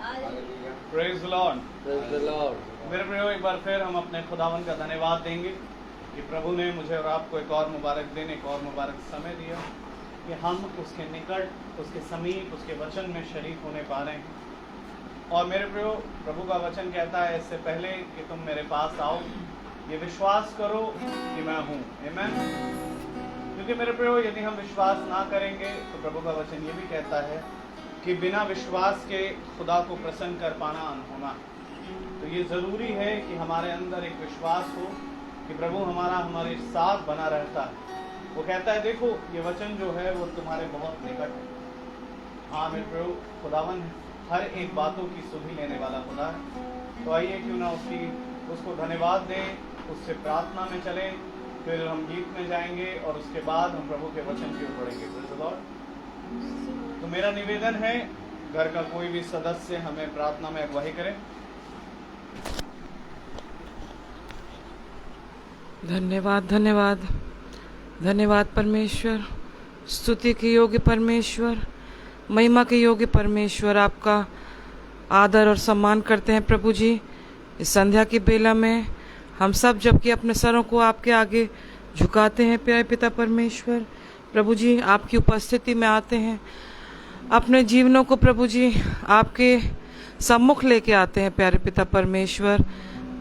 Praise Lord. Praise the Lord. मेरे प्रियो, एक बार फिर हम अपने खुदावन का धन्यवाद देंगे कि प्रभु ने मुझे और आपको एक और मुबारक दिन, एक और मुबारक समय दिया कि हम उसके निकट, उसके समीप, उसके वचन में शरीक होने पा रहे हैं। और मेरे प्रियो, प्रभु का वचन कहता है इससे पहले कि तुम मेरे पास आओ, ये विश्वास करो कि मैं हूँ। आमीन। क्योंकि मेरे प्रियो, यदि हम विश्वास ना करेंगे तो प्रभु का वचन ये भी कहता है कि बिना विश्वास के खुदा को प्रसन्न कर पाना अनहोना। तो ये ज़रूरी है कि हमारे अंदर एक विश्वास हो कि प्रभु हमारे साथ बना रहता है। वो कहता है, देखो ये वचन जो है वो तुम्हारे बहुत निकट है। हाँ मेरे प्रभु, खुदावन हर एक बातों की सुधि लेने वाला खुदा है। तो आइए क्यों ना उसको धन्यवाद दें, उससे प्रार्थना में चलें, फिर हम गीत में जाएंगे और उसके बाद हम प्रभु के वचन की ओर बढ़ेंगे। Praise the Lord. तो मेरा निवेदन है, घर का कोई भी सदस्य हमें प्रार्थना में अगुवाई करे। धन्यवाद धन्यवाद धन्यवाद परमेश्वर। स्तुति के योग्य परमेश्वर, महिमा के योग्य परमेश्वर, आपका आदर और सम्मान करते हैं प्रभु जी। इस संध्या की बेला में हम सब जबकि अपने सरों को आपके आगे झुकाते हैं प्यारे पिता परमेश्वर, प्रभु जी आपकी उपस्थिति में आते हैं, अपने जीवनों को प्रभु जी आपके सम्मुख लेके आते हैं प्यारे पिता परमेश्वर।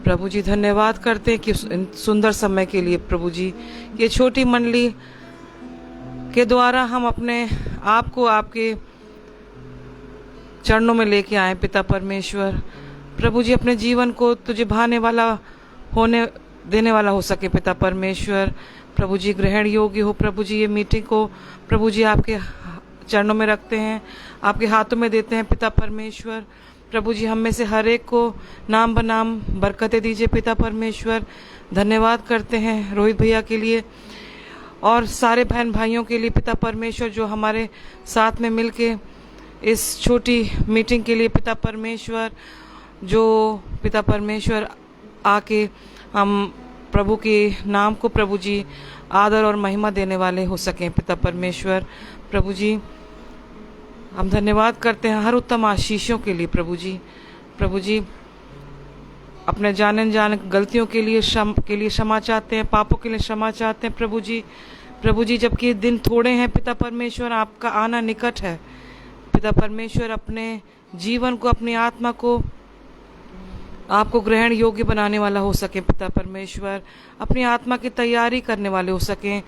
प्रभु जी धन्यवाद करते हैं कि सुंदर समय के लिए प्रभु जी, ये छोटी मंडली के द्वारा हम अपने आप को आपके चरणों में लेके आए पिता परमेश्वर। प्रभु जी अपने जीवन को तुझे भाने वाला होने देने वाला हो सके पिता परमेश्वर। प्रभु जी ग्रहण योग्य हो प्रभु जी। ये मीटिंग को प्रभु जी आपके चरणों में रखते हैं, आपके हाथों में देते हैं पिता परमेश्वर। प्रभु जी हम में से हर एक को नाम बनाम बरकतें दीजिए पिता परमेश्वर। धन्यवाद करते हैं रोहित भैया के लिए और सारे बहन भाइयों के लिए पिता परमेश्वर, जो हमारे साथ में मिलके इस छोटी मीटिंग के लिए पिता परमेश्वर, जो पिता परमेश्वर आके हम प्रभु के नाम को प्रभु जी आदर और महिमा देने वाले हो सकें पिता परमेश्वर। प्रभु जी हम धन्यवाद करते हैं हर उत्तम आशीषों के लिए प्रभु जी। प्रभु जी अपने जाने अनजाने गलतियों के लिए क्षमा चाहते हैं, पापों के लिए क्षमा चाहते हैं प्रभु जी। प्रभु जी जबकि दिन थोड़े हैं पिता परमेश्वर, आपका आना निकट है पिता परमेश्वर। अपने जीवन को, अपनी आत्मा को आपको ग्रहण योग्य बनाने वाला हो सके पिता परमेश्वर, अपनी आत्मा की तैयारी करने वाले हो सकें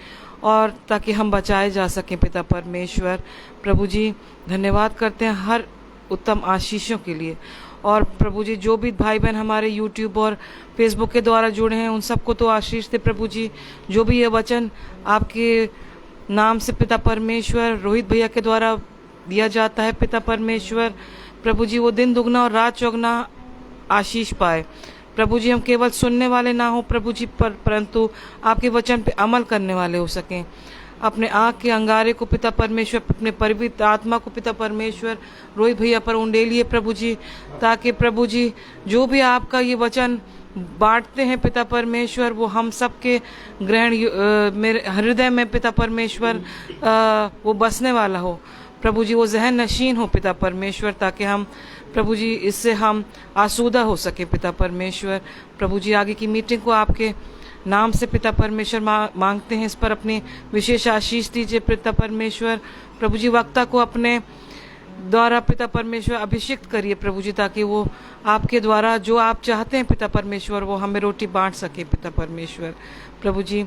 और ताकि हम बचाए जा सकें पिता परमेश्वर। प्रभु जी धन्यवाद करते हैं हर उत्तम आशीषों के लिए। और प्रभु जी जो भी भाई बहन हमारे यूट्यूब और फेसबुक के द्वारा जुड़े हैं उन सबको तो आशीष दे प्रभु जी। जो भी ये वचन आपके नाम से पिता परमेश्वर रोहित भैया के द्वारा दिया जाता है पिता परमेश्वर, प्रभु जी वो दिन दुगना और रात चौगना आशीष पाए प्रभु जी। हम केवल सुनने वाले ना हो प्रभु जी, परंतु आपके वचन पे अमल करने वाले हो सकें। अपने आँख के अंगारे को पिता परमेश्वर, अपने पवित्र आत्मा को पिता परमेश्वर रोहित भैया पर उंडेलिए प्रभु जी, ताकि प्रभु जी जो भी आपका ये वचन बांटते हैं पिता परमेश्वर वो हम सबके ग्रहण मेरे हृदय में पिता परमेश्वर वो बसने वाला हो प्रभु जी, वो जहन नशीन हो पिता परमेश्वर, ताकि हम प्रभु जी इससे हम आसूदा हो सके पिता परमेश्वर। प्रभु जी आगे की मीटिंग को आपके नाम से पिता परमेश्वर मांगते हैं, इस पर अपनी विशेष आशीष दीजिए पिता परमेश्वर। प्रभु जी वक्ता को अपने द्वारा पिता परमेश्वर अभिषेक करिए प्रभु जी, ताकि वो आपके द्वारा जो आप चाहते हैं पिता परमेश्वर वो हमें रोटी बांट सके पिता परमेश्वर। प्रभु जी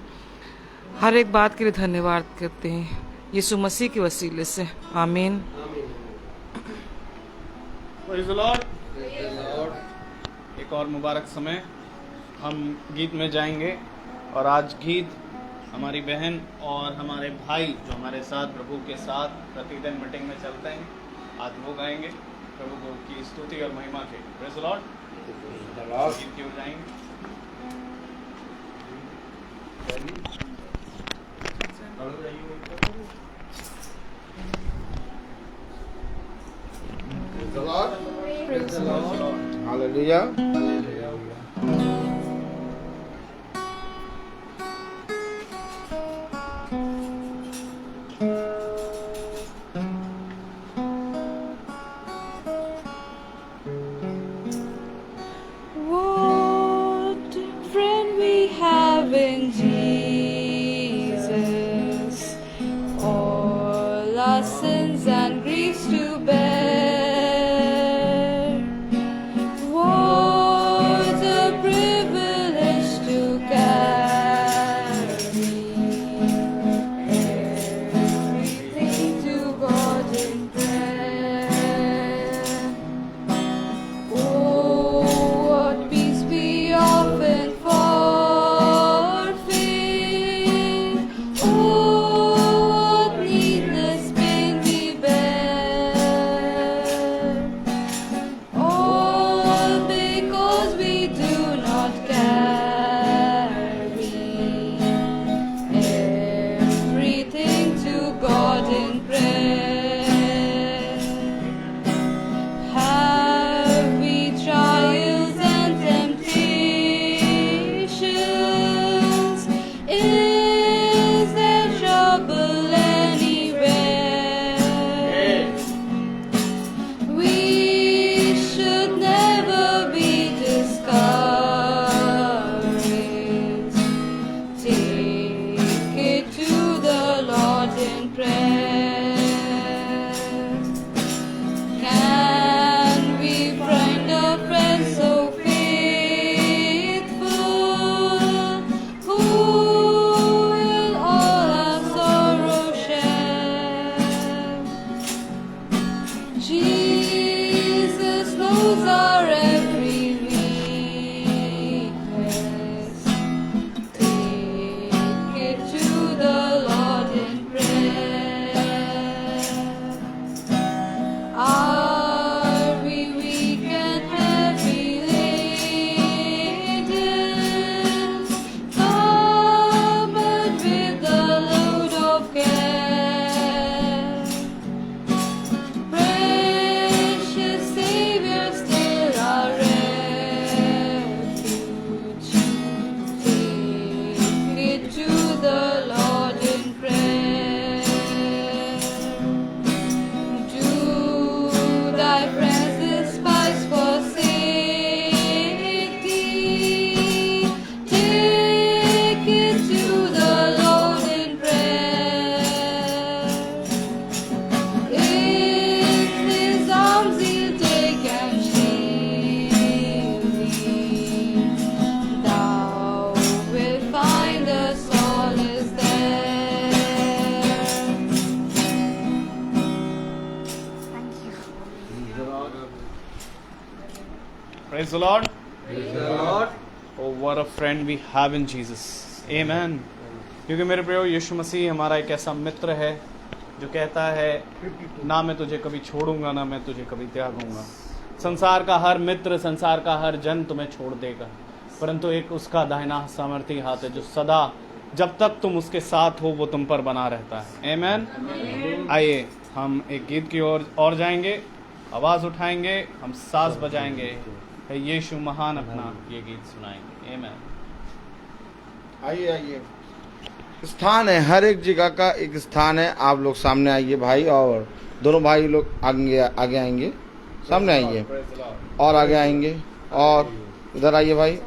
हर एक बात के लिए धन्यवाद करते हैं यीशु मसीह के वसीले से, आमीन। Praise the Lord. एक और मुबारक समय हम गीत में जाएंगे और आज गीत हमारी बहन और हमारे भाई जो हमारे साथ प्रभु के साथ प्रतिदिन मीटिंग में चलते हैं, आज वो गाएंगे प्रभु को की स्तुति और महिमा के। Praise the Lord. गीत की ओर जाएंगे। Praise the Lord. Praise the Lord. Hallelujah. Praise the Lord. Praise the Lord. Oh, what a friend we have in Jesus. Amen. क्योंकि मेरे प्रियो यीशु मसीह हमारा एक ऐसा मित्र है जो कहता है ना मैं तुझे कभी छोड़ूंगा ना मैं तुझे कभी त्यागूंगा। संसार का हर मित्र, संसार का हर जन तुम्हें छोड़ देगा, परंतु एक उसका दाहिना सामर्थी हाथ है जो सदा जब तक तुम उसके साथ हो वो तुम पर बना रहता है। आमेन। आइए हम एक गीत की ओर जाएंगे, आवाज उठाएंगे, हम साज बजाएंगे, है यीशु महान अपना ये गीत सुनाएंगे। आमेन। आइए आइए, स्थान है, हर एक जगह का एक स्थान है। आप लोग सामने आइए भाई, और दोनों भाई लोग आगे आगे आएंगे, सामने आइए और आगे आएंगे, और इधर आइए भाई,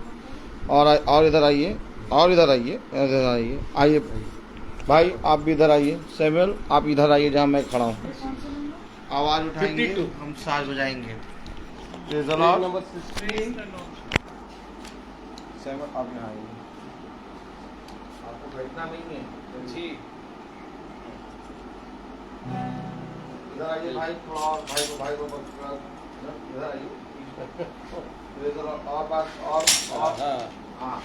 और इधर आइए, और इधर आइए, इधर आइए, आइए भाई आप भी इधर आइए। सैमुअल आप इधर आइए जहाँ मैं खड़ा हूँ। आवाज उठाएंगे, हम साज बजाएंगे। Praise the Lord. Number 16 Samuel आप यहाँ आइए, आपको बैठना नहीं है जी। इधर आइए भाई, थोड़ा और भाई को इधर आइए। Praise the Lord. और बात और हाँ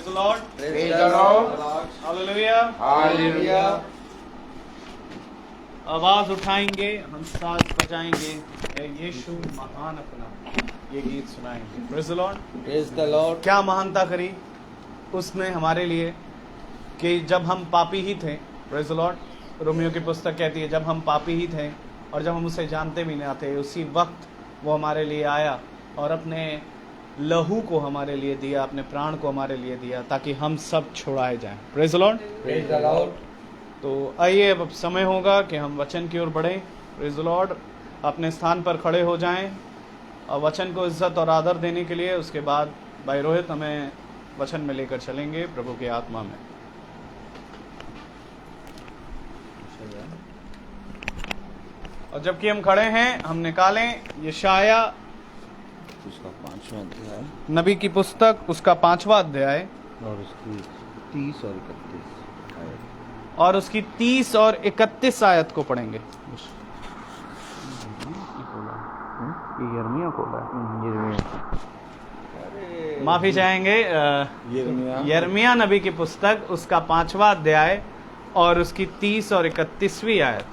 Praise the Lord. Praise the Lord. Hallelujah. Hallelujah. आवाज उठाएंगे, हम साज बजाएंगे, ए यीशु महान अपना, ये गीत सुनाएंगे। Praise the Lord. Praise the Lord. क्या महानता करी उसने हमारे लिए कि जब हम पापी ही थे। Praise the Lord. रोमियो की पुस्तक कहती है जब हम पापी ही थे और जब हम उसे जानते भी नहीं थे, उसी वक्त वो हमारे लिए आया और अपने लहू को हमारे लिए दिया, अपने प्राण को हमारे लिए दिया, ताकि हम सब छुड़ाए जाएं। Praise the Lord. Praise the Lord. तो आइए अब समय होगा कि हम वचन की ओर बढ़ें। Praise the Lord. अपने स्थान पर खड़े हो जाएं और वचन को इज्जत और आदर देने के लिए उसके बाद भाई रोहित हमें वचन में लेकर चलेंगे प्रभु की आत्मा में। और जबकि हम खड़े हैं, हम निकालें यशाया उसका 5वां अध्याय नबी की पुस्तक, उसका 5वां अध्याय और उसकी 30 और 31 आयत। और उसकी 30 और 31 आयत को पढ़ेंगे। यिर्मयाह खोला है। माफी चाहेंगे, यिर्मयाह नबी की पुस्तक, उसका 5वां अध्याय और उसकी 30 और 31वीं आयत।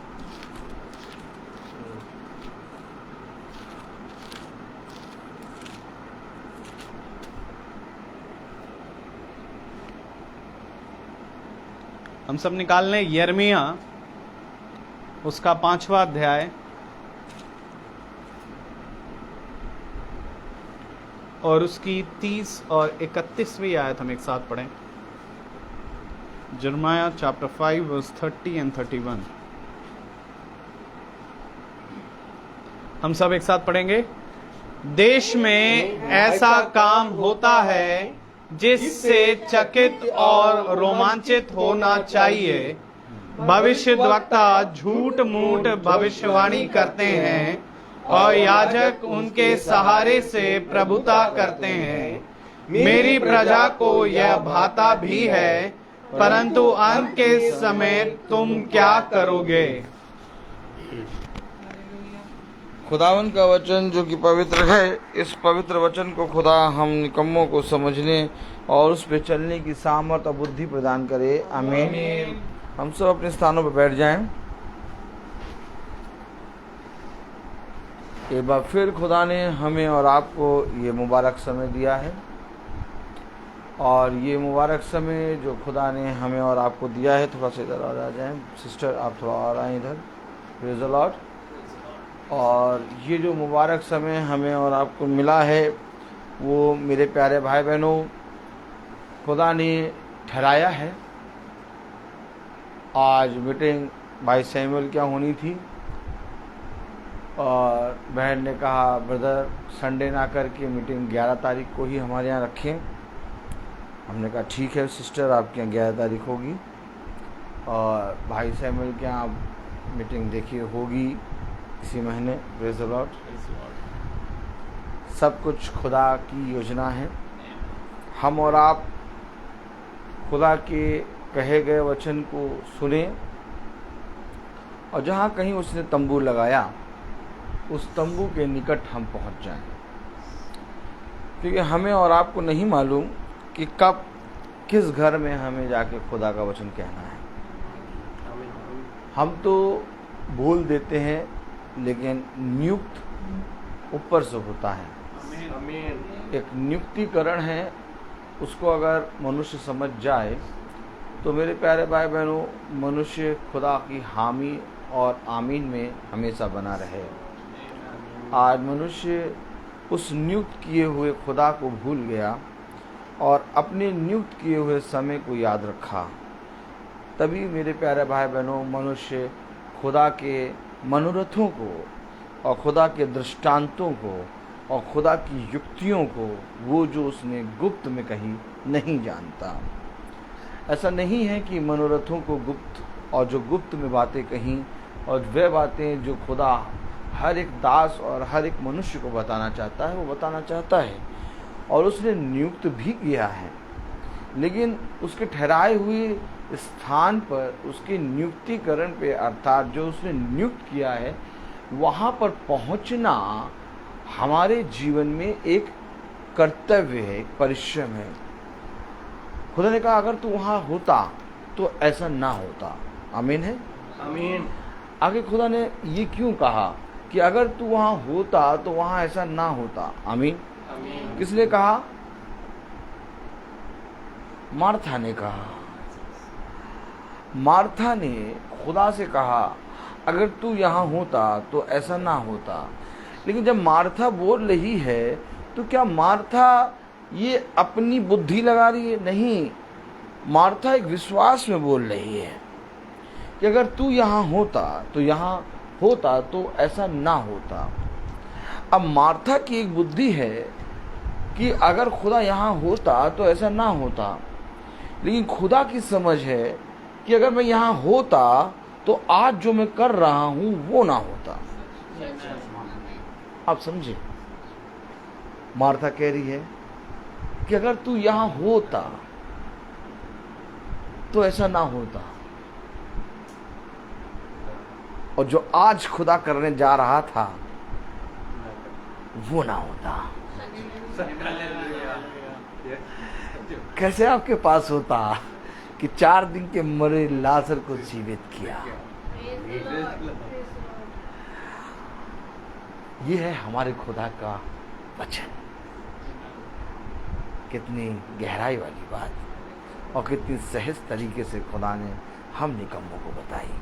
हम सब निकाल लें यिर्मयाह, उसका 5वां अध्याय और उसकी 30 और 31वीं आयत हम एक साथ पढ़ें। यिर्मयाह चैप्टर 5 वर्स 30 एंड 31। हम सब एक साथ पढ़ेंगे। देश में ऐसा काम होता है जिससे चकित और रोमांचित होना चाहिए। भविष्यद्वक्ता झूठ मूठ भविष्यवाणी करते हैं और याजक उनके सहारे से प्रभुता करते हैं। मेरी प्रजा को यह भाता भी है, परंतु अंत के समय तुम क्या करोगे। खुदावन का वचन जो कि पवित्र है, इस पवित्र वचन को खुदा हम निकम्मों को समझने और उस पे चलने की सामर्थ और बुद्धि प्रदान करे। आमीन। हम सब अपने स्थानों पर बैठ जाएं। एक बार फिर खुदा ने हमें और आपको ये मुबारक समय दिया है, और ये मुबारक समय जो खुदा ने हमें और आपको दिया है, थोड़ा सा इधर आ जाएं। सिस्टर आप थोड़ा और आएँ इधर। Praise the Lord. और ये जो मुबारक समय हमें और आपको मिला है, वो मेरे प्यारे भाई बहनों खुदा ने ठहराया है। आज मीटिंग भाई सैमुअल क्या होनी थी, और बहन ने कहा ब्रदर संडे ना करके मीटिंग 11 तारीख को ही हमारे यहाँ रखें। हमने कहा ठीक है सिस्टर, आपके यहाँ 11 तारीख होगी, और भाई सैमुअल के यहाँ मीटिंग देखिए होगी इसी महीने। Praise the Lord. सब कुछ खुदा की योजना है। हम और आप खुदा के कहे गए वचन को सुने, और जहाँ कहीं उसने तंबू लगाया उस तंबू के निकट हम पहुँच जाएं, क्योंकि हमें और आपको नहीं मालूम कि कब किस घर में हमें जाके खुदा का वचन कहना है। हम तो बोल देते हैं, लेकिन नियुक्त ऊपर से होता है। एक नियुक्तिकरण है, उसको अगर मनुष्य समझ जाए तो मेरे प्यारे भाई बहनों, मनुष्य खुदा की हामी और आमीन में हमेशा बना रहे। आज मनुष्य उस नियुक्त किए हुए खुदा को भूल गया और अपने नियुक्त किए हुए समय को याद रखा। तभी मेरे प्यारे भाई बहनों, मनुष्य खुदा के मनोरथों को और खुदा के दृष्टांतों को और खुदा की युक्तियों को, वो जो उसने गुप्त में कही, नहीं जानता। ऐसा नहीं है कि मनोरथों को गुप्त, और जो गुप्त में बातें कहीं, और वे बातें जो खुदा हर एक दास और हर एक मनुष्य को बताना चाहता है, वो बताना चाहता है, और उसने नियुक्त भी किया है। लेकिन उसके ठहराए हुए स्थान पर, उसके नियुक्तिकरण पे, अर्थात जो उसने नियुक्त किया है, वहाँ पर पहुँचना हमारे जीवन में एक कर्तव्य है, एक परिश्रम है। खुदा ने कहा अगर तू वहां होता तो ऐसा ना होता। आमीन है। आमीन। आगे खुदा ने ये क्यों कहा कि अगर तू वहां होता तो वहां ऐसा ना होता। आमीन। आमीन। किसने कहा? मार्था ने कहा। मार्था ने खुदा से कहा अगर तू यहाँ होता तो ऐसा ना होता। लेकिन जब मार्था बोल रही है तो क्या मार्था ये अपनी बुद्धि लगा रही है? नहीं, मार्था एक विश्वास में बोल रही है कि अगर तू यहाँ होता तो यहाँ होता तो ऐसा ना होता। अब मार्था की एक बुद्धि है कि अगर खुदा यहाँ होता तो ऐसा ना होता, लेकिन खुदा की समझ है कि अगर मैं यहाँ होता तो आज जो मैं कर रहा हूं वो ना होता। आप समझे? मार्था कह रही है कि अगर तू यहाँ होता तो ऐसा ना होता, और जो आज खुदा करने जा रहा था वो ना होता। कैसे आपके पास होता कि 4 दिन के मरे लाजर को जीवित किया? ये है हमारे खुदा का वचन। कितनी गहराई वाली बात और कितनी सहज तरीके से खुदा ने हम निकम्मों को बताई।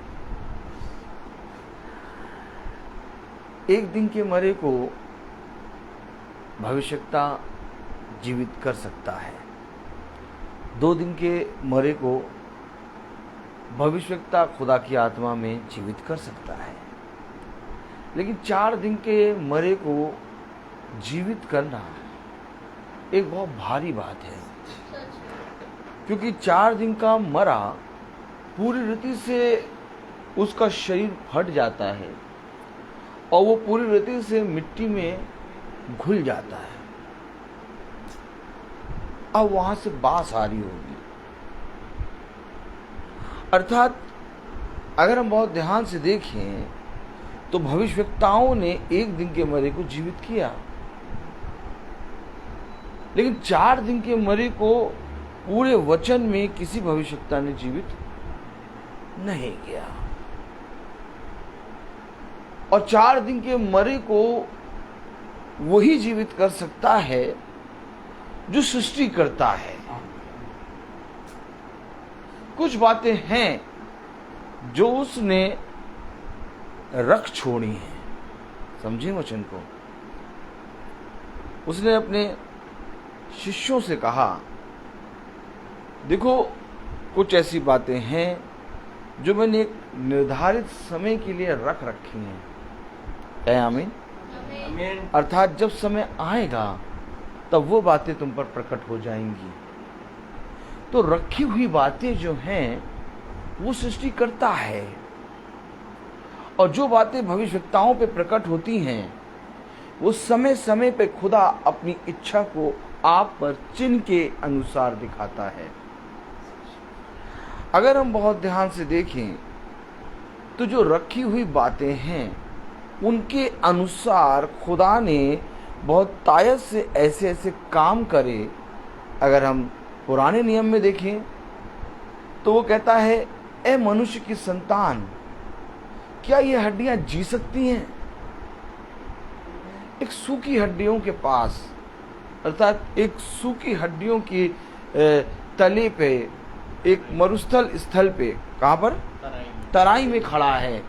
एक दिन के मरे को भविष्यवक्ता जीवित कर सकता है, 2 दिन के मरे को भविष्यवक्ता खुदा की आत्मा में जीवित कर सकता है, लेकिन 4 दिन के मरे को जीवित करना एक बहुत भारी बात है, क्योंकि 4 दिन का मरा पूरी रीति से उसका शरीर फट जाता है और वो पूरी रीति से मिट्टी में घुल जाता है। अब वहां से बास आ रही होगी। अर्थात अगर हम बहुत ध्यान से देखें तो भविष्यवक्ताओं ने 1 दिन के मरे को जीवित किया, लेकिन 4 दिन के मरे को पूरे वचन में किसी भविष्यवक्ता ने जीवित नहीं किया। और 4 दिन के मरे को वही जीवित कर सकता है जो सृष्टि करता है। कुछ बातें हैं जो उसने रख छोड़ी हैं। समझे वचन को? उसने अपने शिष्यों से कहा, देखो कुछ ऐसी बातें हैं जो मैंने एक निर्धारित समय के लिए रख रखी हैं। आमीन। अर्थात जब समय आएगा तब वो बातें तुम पर प्रकट हो जाएंगी। तो रखी हुई बातें जो हैं वो सृष्टि करता है, और जो बातें भविष्यवक्ताओं पे प्रकट होती हैं वो समय समय पे खुदा अपनी इच्छा को आप पर चिन्ह के अनुसार दिखाता है। अगर हम बहुत ध्यान से देखें तो जो रखी हुई बातें हैं उनके अनुसार खुदा ने बहुत तायत से ऐसे ऐसे काम करे। अगर हम पुराने नियम में देखें तो वो कहता है, ए मनुष्य की संतान, क्या ये हड्डियां जी सकती हैं? एक सूखी हड्डियों के पास, अर्थात एक सूखी हड्डियों की तले पे एक मरुस्थल स्थल पे, कहां पर? तराई में खड़ा है।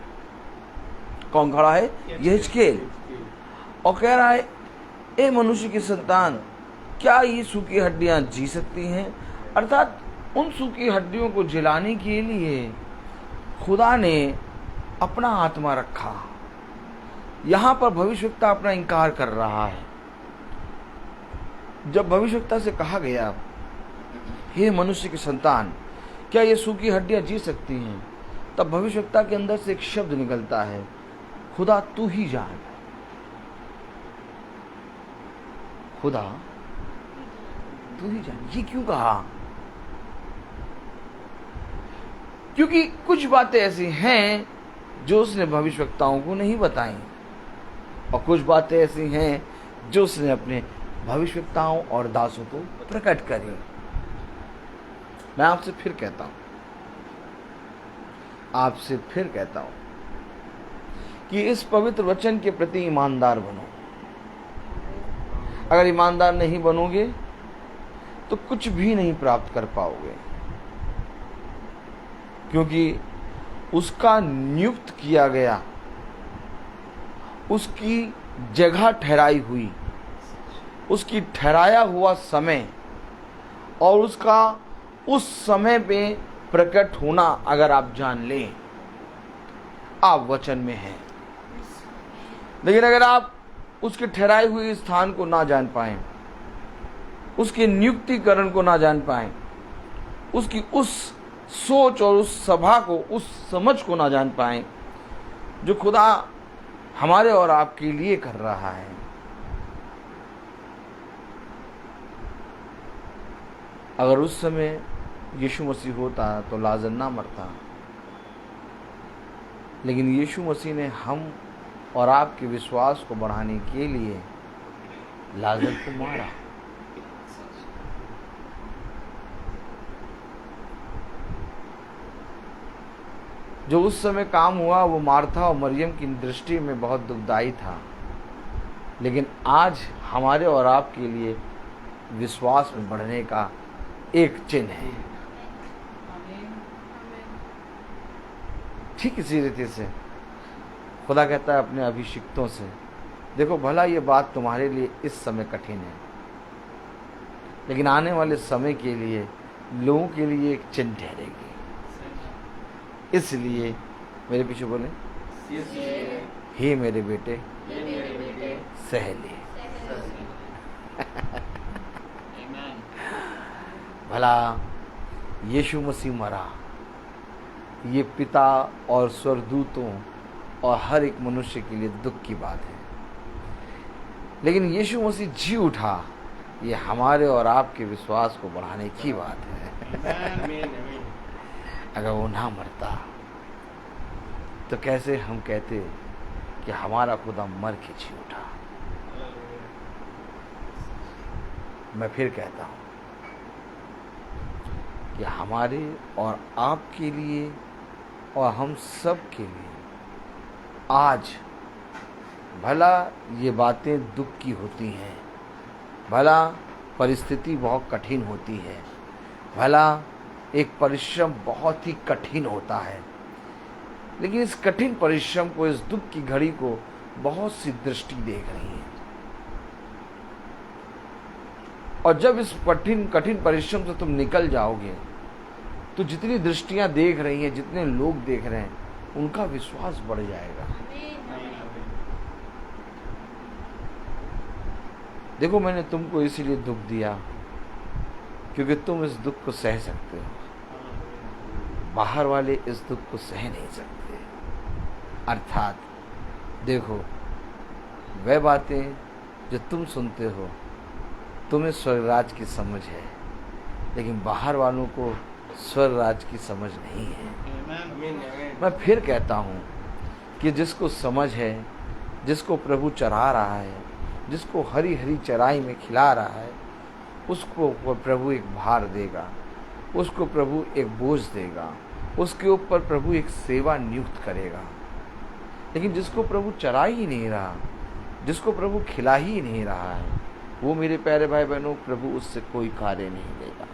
कौन खड़ा है? यहेजकेल। और कह रहा है, ए मनुष्य की संतान, क्या ये सूखी हड्डियां जी सकती हैं? अर्थात उन सूखी हड्डियों को जिलाने के लिए खुदा ने अपना आत्मा रखा। यहां पर भविष्यवक्ता अपना इनकार कर रहा है। जब भविष्यवक्ता से कहा गया, हे मनुष्य की संतान, क्या ये सूखी हड्डियां जी सकती हैं, तब भविष्यवक्ता के अंदर से एक शब्द निकलता है, खुदा तू ही जान। खुदा तू ही जान। ये क्यों कहा? क्योंकि कुछ बातें ऐसी हैं जो उसने भविष्यवक्ताओं को नहीं बताई, और कुछ बातें ऐसी हैं जो उसने अपने भविष्यवक्ताओं और दासों को प्रकट करी। मैं आपसे फिर कहता हूं, आपसे फिर कहता हूं कि इस पवित्र वचन के प्रति ईमानदार बनो। अगर ईमानदार नहीं बनोगे तो कुछ भी नहीं प्राप्त कर पाओगे, क्योंकि उसका नियुक्त किया गया, उसकी जगह ठहराई हुई, उसकी ठहराया हुआ समय और उसका उस समय पे प्रकट होना अगर आप जान लें, आप वचन में हैं। लेकिन अगर आप उसके ठहराए हुए स्थान को ना जान पाएं, उसके नियुक्तिकरण को ना जान पाएं, उसकी उस सोच और उस सभा को, उस समझ को ना जान पाएं जो खुदा हमारे और आपके लिए कर रहा है, अगर उस समय यीशु मसीह होता तो लाजर ना मरता। लेकिन यीशु मसीह ने हम और आपके विश्वास को बढ़ाने के लिए लाजर को मारा। जो उस समय काम हुआ वो मार्था और मरियम की दृष्टि में बहुत दुखदाई था, लेकिन आज हमारे और आपके लिए विश्वास में बढ़ने का एक चिन्ह है। ठीक इसी रीति से खुदा कहता है अपने अभिषिक्तों से, देखो भला ये बात तुम्हारे लिए इस समय कठिन है, लेकिन आने वाले समय के लिए लोगों के लिए एक चिन्ह ठहरेगी। इसलिए मेरे पीछे बोले, हे मेरे बेटे सह ले। भला यीशु मसीह मरा, ये पिता और स्वर्गदूतों और हर एक मनुष्य के लिए दुख की बात है, लेकिन यीशु मसीह जी उठा, ये हमारे और आपके विश्वास को बढ़ाने की बात है। अगर वो ना मरता तो कैसे हम कहते कि हमारा खुदा मर के जी उठा। मैं फिर कहता हूं कि हमारे और आपके लिए और हम सब के लिए आज भला ये बातें दुख की होती हैं, भला परिस्थिति बहुत कठिन होती है, भला एक परिश्रम बहुत ही कठिन होता है, लेकिन इस कठिन परिश्रम को, इस दुख की घड़ी को बहुत सी दृष्टि देख रही है। और जब इस कठिन परिश्रम से तुम निकल जाओगे तो जितनी दृष्टियां देख रही हैं, जितने लोग देख रहे हैं, उनका विश्वास बढ़ जाएगा। देखो मैंने तुमको इसीलिए दुख दिया क्योंकि तुम इस दुख को सह सकते हो, बाहर वाले इस दुख को सह नहीं सकते। अर्थात देखो, वह बातें जो तुम सुनते हो तुम्हें स्वर्गराज की समझ है, लेकिन बाहर वालों को स्वर्गराज की समझ नहीं है। मैं फिर कहता हूँ कि जिसको समझ है, जिसको प्रभु चरा रहा है, जिसको हरी हरी चराई में खिला रहा है, उसको प्रभु एक भार देगा, उसको प्रभु एक बोझ देगा, उसके ऊपर प्रभु एक सेवा नियुक्त करेगा। लेकिन जिसको प्रभु चरा ही नहीं रहा, जिसको प्रभु खिला ही नहीं रहा है, वो मेरे प्यारे भाई बहनों, प्रभु उससे कोई कार्य नहीं लेगा।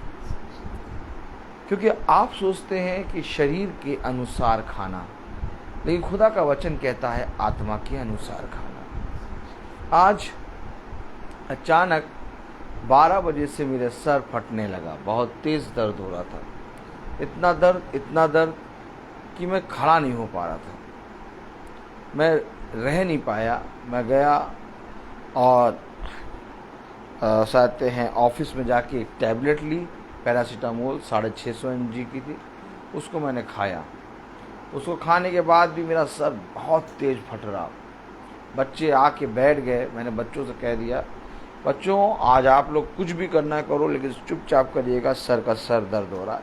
क्योंकि आप सोचते हैं कि शरीर के अनुसार खाना, लेकिन खुदा का वचन कहता है आत्मा के अनुसार खाना। आज अचानक 12 बजे से मेरे सर फटने लगा, बहुत तेज दर्द हो रहा था, इतना दर्द कि मैं खड़ा नहीं हो पा रहा था, मैं रह नहीं पाया। मैं गया और कहते हैं ऑफिस में जाके एक टैबलेट ली, पैरासीटामोल 650 mg की थी, उसको मैंने खाया। उसको खाने के बाद भी मेरा सर बहुत तेज फट रहा। बच्चे आके बैठ गए, मैंने बच्चों से कह दिया, बच्चों आज आप लोग कुछ भी करना है करो, लेकिन चुपचाप करिएगा, सर दर्द हो रहा है।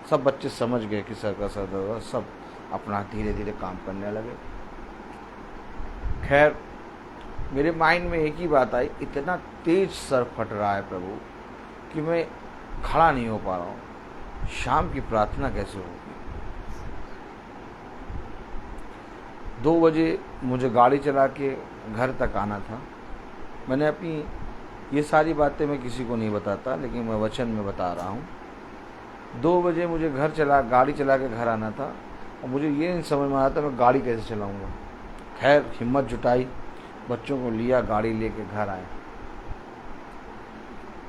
सब बच्चे समझ गए कि सर दर्द हो रहा है, सब अपना धीरे धीरे काम करने लगे। खैर मेरे माइंड में एक ही बात आई, इतना तेज सर फट रहा है प्रभु कि मैं खड़ा नहीं हो पा रहा हूँ। शाम की प्रार्थना कैसे होगी। 2 बजे मुझे गाड़ी चला के घर तक आना था। मैंने अपनी ये सारी बातें मैं किसी को नहीं बताता, लेकिन मैं वचन में बता रहा हूँ। 2 बजे मुझे गाड़ी चला के घर आना था और मुझे ये नहीं समझ में आ रहा था मैं गाड़ी कैसे चलाऊँगा। खैर हिम्मत जुटाई, बच्चों को लिया, गाड़ी लेके घर आए।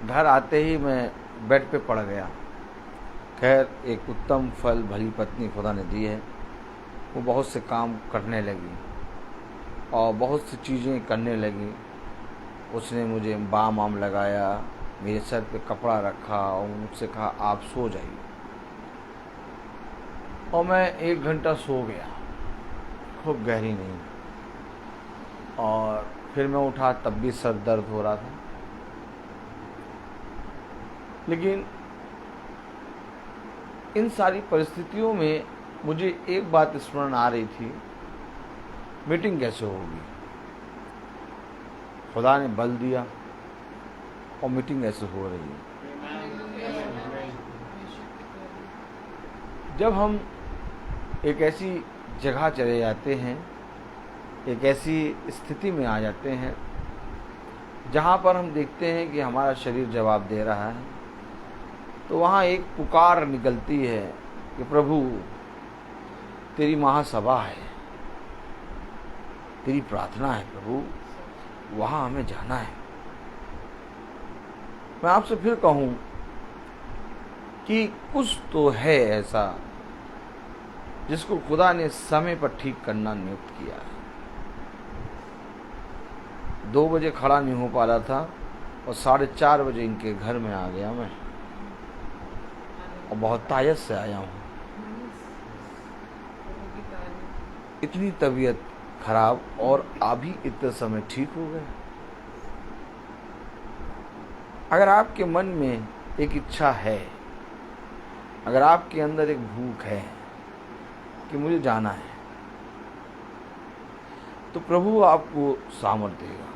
घर आते ही मैं बेड पे पड़ गया। खैर एक उत्तम फल भली पत्नी खुदा ने दी है। वो बहुत से काम करने लगी और बहुत सी चीज़ें करने लगी। उसने मुझे बाम वाम लगाया, मेरे सर पे कपड़ा रखा और मुझसे कहा आप सो जाइए। और मैं 1 घंटा सो गया, खूब गहरी नींद। और फिर मैं उठा तब भी सर दर्द हो रहा था। लेकिन इन सारी परिस्थितियों में मुझे एक बात स्मरण आ रही थी, मीटिंग कैसे होगी। खुदा ने बल दिया और मीटिंग ऐसे हो रही है। जब हम एक ऐसी जगह चले जाते हैं, एक ऐसी स्थिति में आ जाते हैं जहाँ पर हम देखते हैं कि हमारा शरीर जवाब दे रहा है, तो वहाँ एक पुकार निकलती है कि प्रभु तेरी महासभा है, तेरी प्रार्थना है प्रभु, वहाँ हमें जाना है। मैं आपसे फिर कहूँ कि कुछ तो है ऐसा जिसको खुदा ने समय पर ठीक करना नियुक्त किया है। 2 बजे खड़ा नहीं हो पा रहा था और 4:30 बजे इनके घर में आ गया मैं, और बहुत तायत से आया हूँ। इतनी तबीयत खराब और अभी इतने समय ठीक हो गए। अगर आपके मन में एक इच्छा है, अगर आपके अंदर एक भूख है कि मुझे जाना है, तो प्रभु आपको सामर्थ देगा।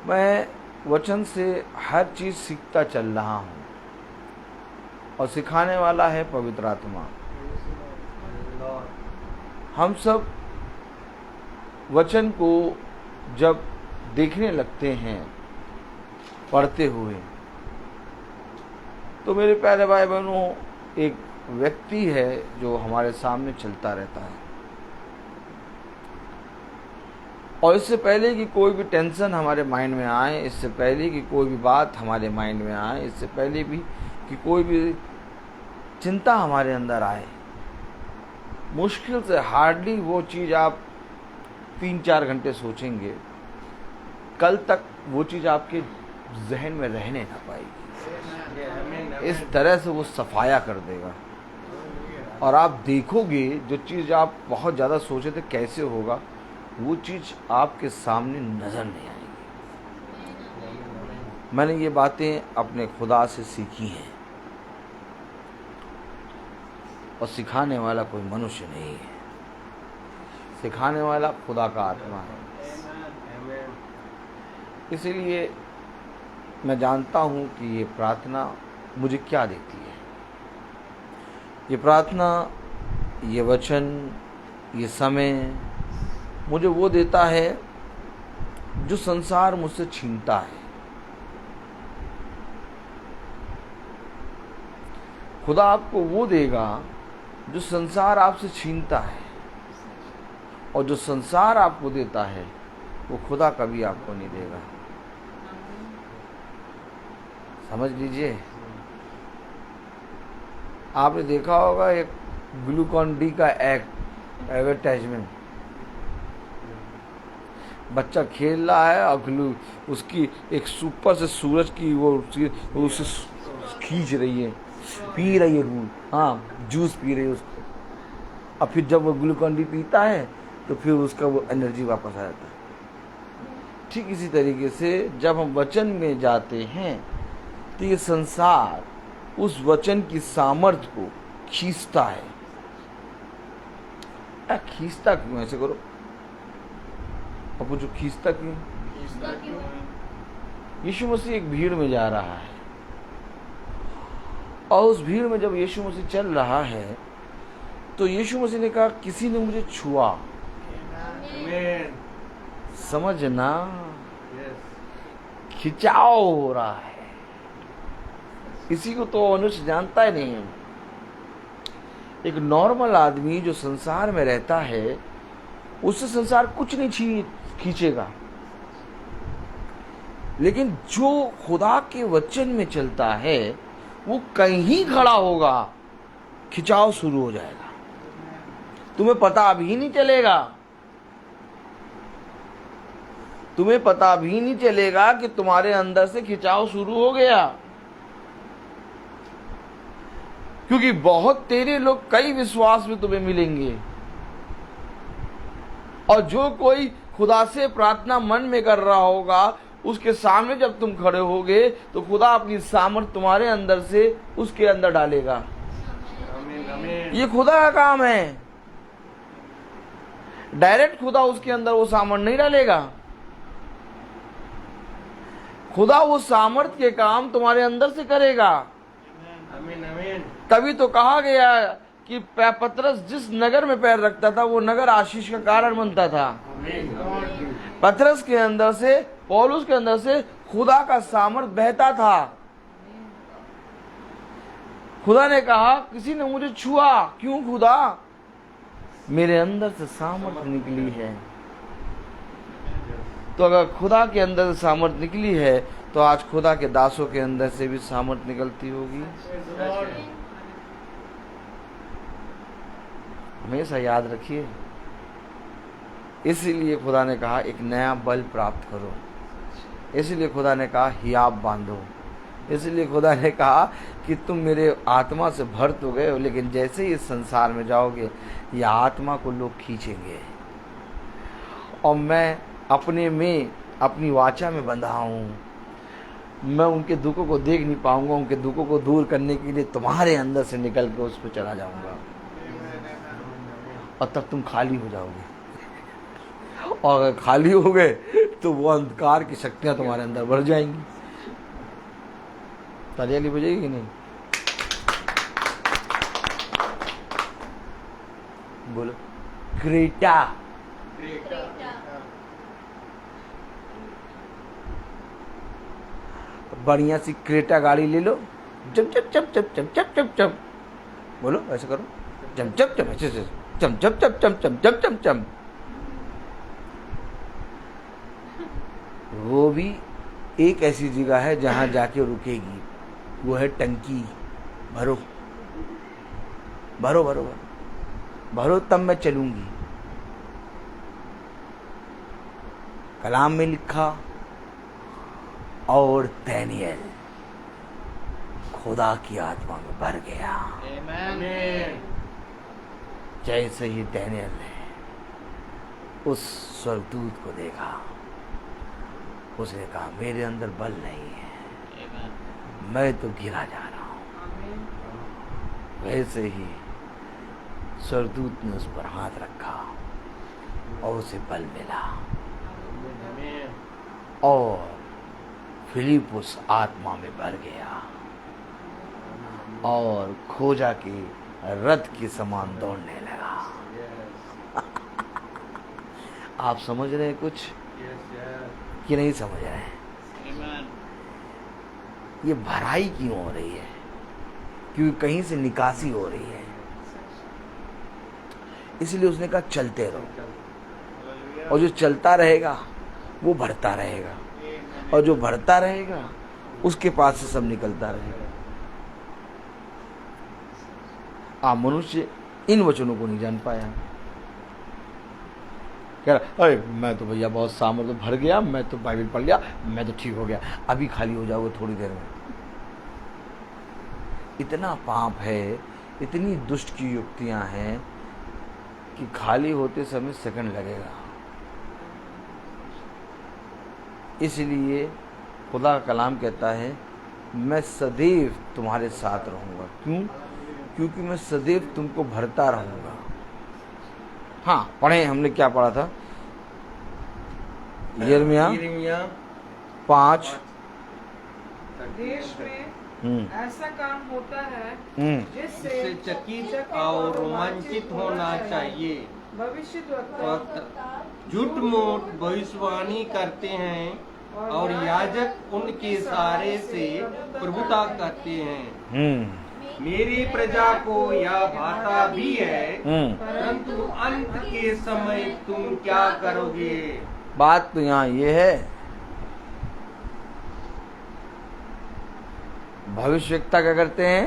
मैं वचन से हर चीज सीखता चल रहा हूँ और सिखाने वाला है पवित्र आत्मा। हम सब वचन को जब देखने लगते हैं पढ़ते हुए, तो मेरे प्यारे भाई बहनों, एक व्यक्ति है जो हमारे सामने चलता रहता है, और इससे पहले कि कोई भी टेंशन हमारे माइंड में आए, इससे पहले कि कोई भी बात हमारे माइंड में आए, इससे पहले भी कि कोई भी चिंता हमारे अंदर आए, मुश्किल से हार्डली वो चीज़ आप 3-4 घंटे सोचेंगे, कल तक वो चीज़ आपके जहन में रहने ना पाएगी। इस तरह से वो सफाया कर देगा और आप देखोगे जो चीज़ आप बहुत ज़्यादा सोचे थे कैसे होगा, वो चीज़ आपके सामने नज़र नहीं आएगी। मैंने ये बातें अपने खुदा से सीखी हैं, और सिखाने वाला कोई मनुष्य नहीं है, सिखाने वाला खुदा का आत्मा है। इसीलिए मैं जानता हूँ कि ये प्रार्थना मुझे क्या देती है। ये प्रार्थना, ये वचन, ये समय मुझे वो देता है जो संसार मुझसे छीनता है। खुदा आपको वो देगा जो संसार आपसे छीनता है, और जो संसार आपको देता है वो खुदा कभी आपको नहीं देगा। समझ लीजिए। आपने देखा होगा एक ग्लूकॉन डी का एडवर्टाइजमेंट, बच्चा खेल रहा है और उसकी एक सुपर से सूरज की वो उसे खींच रही है, पी रही है, हाँ जूस पी रही है उसको, और फिर जब वो ग्लूकॉन डी पीता है तो फिर उसका वो एनर्जी वापस आ जाता है। ठीक इसी तरीके से जब हम वचन में जाते हैं तो ये संसार उस वचन की सामर्थ्य को खींचता है। खींचता क्यों? ऐसे करो, अब जो खींचता क्यों? यीशु मसीह एक भीड़ में जा रहा है और उस भीड़ में जब यीशु मसीह चल रहा है तो यीशु मसीह ने कहा किसी ने मुझे छुआ। समझना, खिंचाव हो रहा है। इसी को तो मनुष्य जानता ही नहीं है। एक नॉर्मल आदमी जो संसार में रहता है उससे संसार कुछ नहीं खींचेगा, लेकिन जो खुदा के वचन में चलता है वो कहीं खड़ा होगा, खिंचाव शुरू हो जाएगा। तुम्हें पता भी नहीं चलेगा, तुम्हें पता भी नहीं चलेगा कि तुम्हारे अंदर से खिंचाव शुरू हो गया, क्योंकि बहुत तेरे लोग कई विश्वास में तुम्हें मिलेंगे। और जो कोई खुदा से प्रार्थना मन में कर रहा होगा उसके सामने जब तुम खड़े होगे तो खुदा अपनी सामर्थ तुम्हारे अंदर से उसके अंदर डालेगा। ये खुदा का काम है। डायरेक्ट खुदा उसके अंदर वो सामर्थ नहीं डालेगा। खुदा वो सामर्थ के काम तुम्हारे अंदर से करेगा। तभी तो कहा गया कि पतरस जिस नगर में पैर रखता था वो नगर आशीष का कारण बनता था। पतरस के अंदर से, पौलुस के अंदर से खुदा का सामर्थ बहता था। खुदा ने कहा किसी ने मुझे छुआ। क्यों खुदा? मेरे अंदर से सामर्थ निकली है। तो अगर खुदा के अंदर से सामर्थ निकली है तो आज खुदा के दासों के अंदर से भी सामर्थ निकलती होगी। हमेशा याद रखिए। इसीलिए खुदा ने कहा एक नया बल प्राप्त करो। इसीलिए खुदा ने कहा हियाब बांधो। इसलिए खुदा ने कहा कि तुम मेरे आत्मा से भर तो गए हो, लेकिन जैसे ही इस संसार में जाओगे यह आत्मा को लोग खींचेंगे। और मैं अपने में, अपनी वाचा में बंधा हूँ। मैं उनके दुखों को देख नहीं पाऊंगा। उनके दुखों को दूर करने के लिए तुम्हारे अंदर से निकल के उस पर चला जाऊंगा और तब तुम खाली हो जाओगे। और अगर खाली हो गए तो वो अंधकार की शक्तियां तुम्हारे अंदर बढ़ जाएंगी। तालियां बजेगी कि नहीं? बोलो क्रेटा। बढ़िया सी क्रेटा गाड़ी ले लो। चम चम चम चम चम चम चम चम। बोलो ऐसे करो। चम चम चम ऐसे चम चम चम चम चम चम चम चम। वो भी एक ऐसी जगह है जहां जाके रुकेगी। वो है टंकी। भरो भरो भरो भरो, तब मैं चलूंगी। कलाम में लिखा और दानियेल खुदा की आत्मा में भर गया। जैसे ही दानियेल ने उस स्वर्गदूत को देखा उसने कहा मेरे अंदर बल नहीं है, मैं तो गिरा जा रहा हूं। वैसे ही स्वर्गदूत ने उस पर हाथ रखा और उसे बल मिला और फिलिपुस आत्मा में भर गया और खोजा के रथ के समान दौड़ने लगा। आप समझ रहे हैं कुछ कि नहीं समझ रहे हैं? ये भराई क्यों हो रही है? क्योंकि कहीं से निकासी हो रही है। इसलिए उसने कहा चलते रहो, और जो चलता रहेगा वो भरता रहेगा, और जो भरता रहेगा उसके पास से सब निकलता रहेगा। आप मनुष्य इन वचनों को नहीं जान पाया। कह रहा अरे मैं तो भैया बहुत सामर्थ भर गया, मैं तो बाइबल पढ़ लिया, मैं तो ठीक हो गया, अभी खाली हो जाओगे थोड़ी देर में। इतना पाप है, इतनी दुष्ट की युक्तियां हैं कि खाली होते समय सेकंड लगेगा। इसलिए खुदा का कलाम कहता है मैं सदैव तुम्हारे साथ रहूंगा। क्यों? क्योंकि मैं सदैव तुमको भरता रहूंगा। हाँ, पढ़े हमने क्या पढ़ा था? यिर्मयाह 5। देश में ऐसा काम होता है जिससे इससे चकित और रोमांचित होना चाहिए। भविष्यद्वक्ता झूठ मूठ भविष्यवाणी करते हैं और याजक उनके इशारे से प्रभुता करते हैं। मेरी प्रजा को यह भाता भी है, परंतु अंत के समय तुम क्या करोगे। बात तो यहाँ ये है, भविष्यवक्ता क्या करते हैं?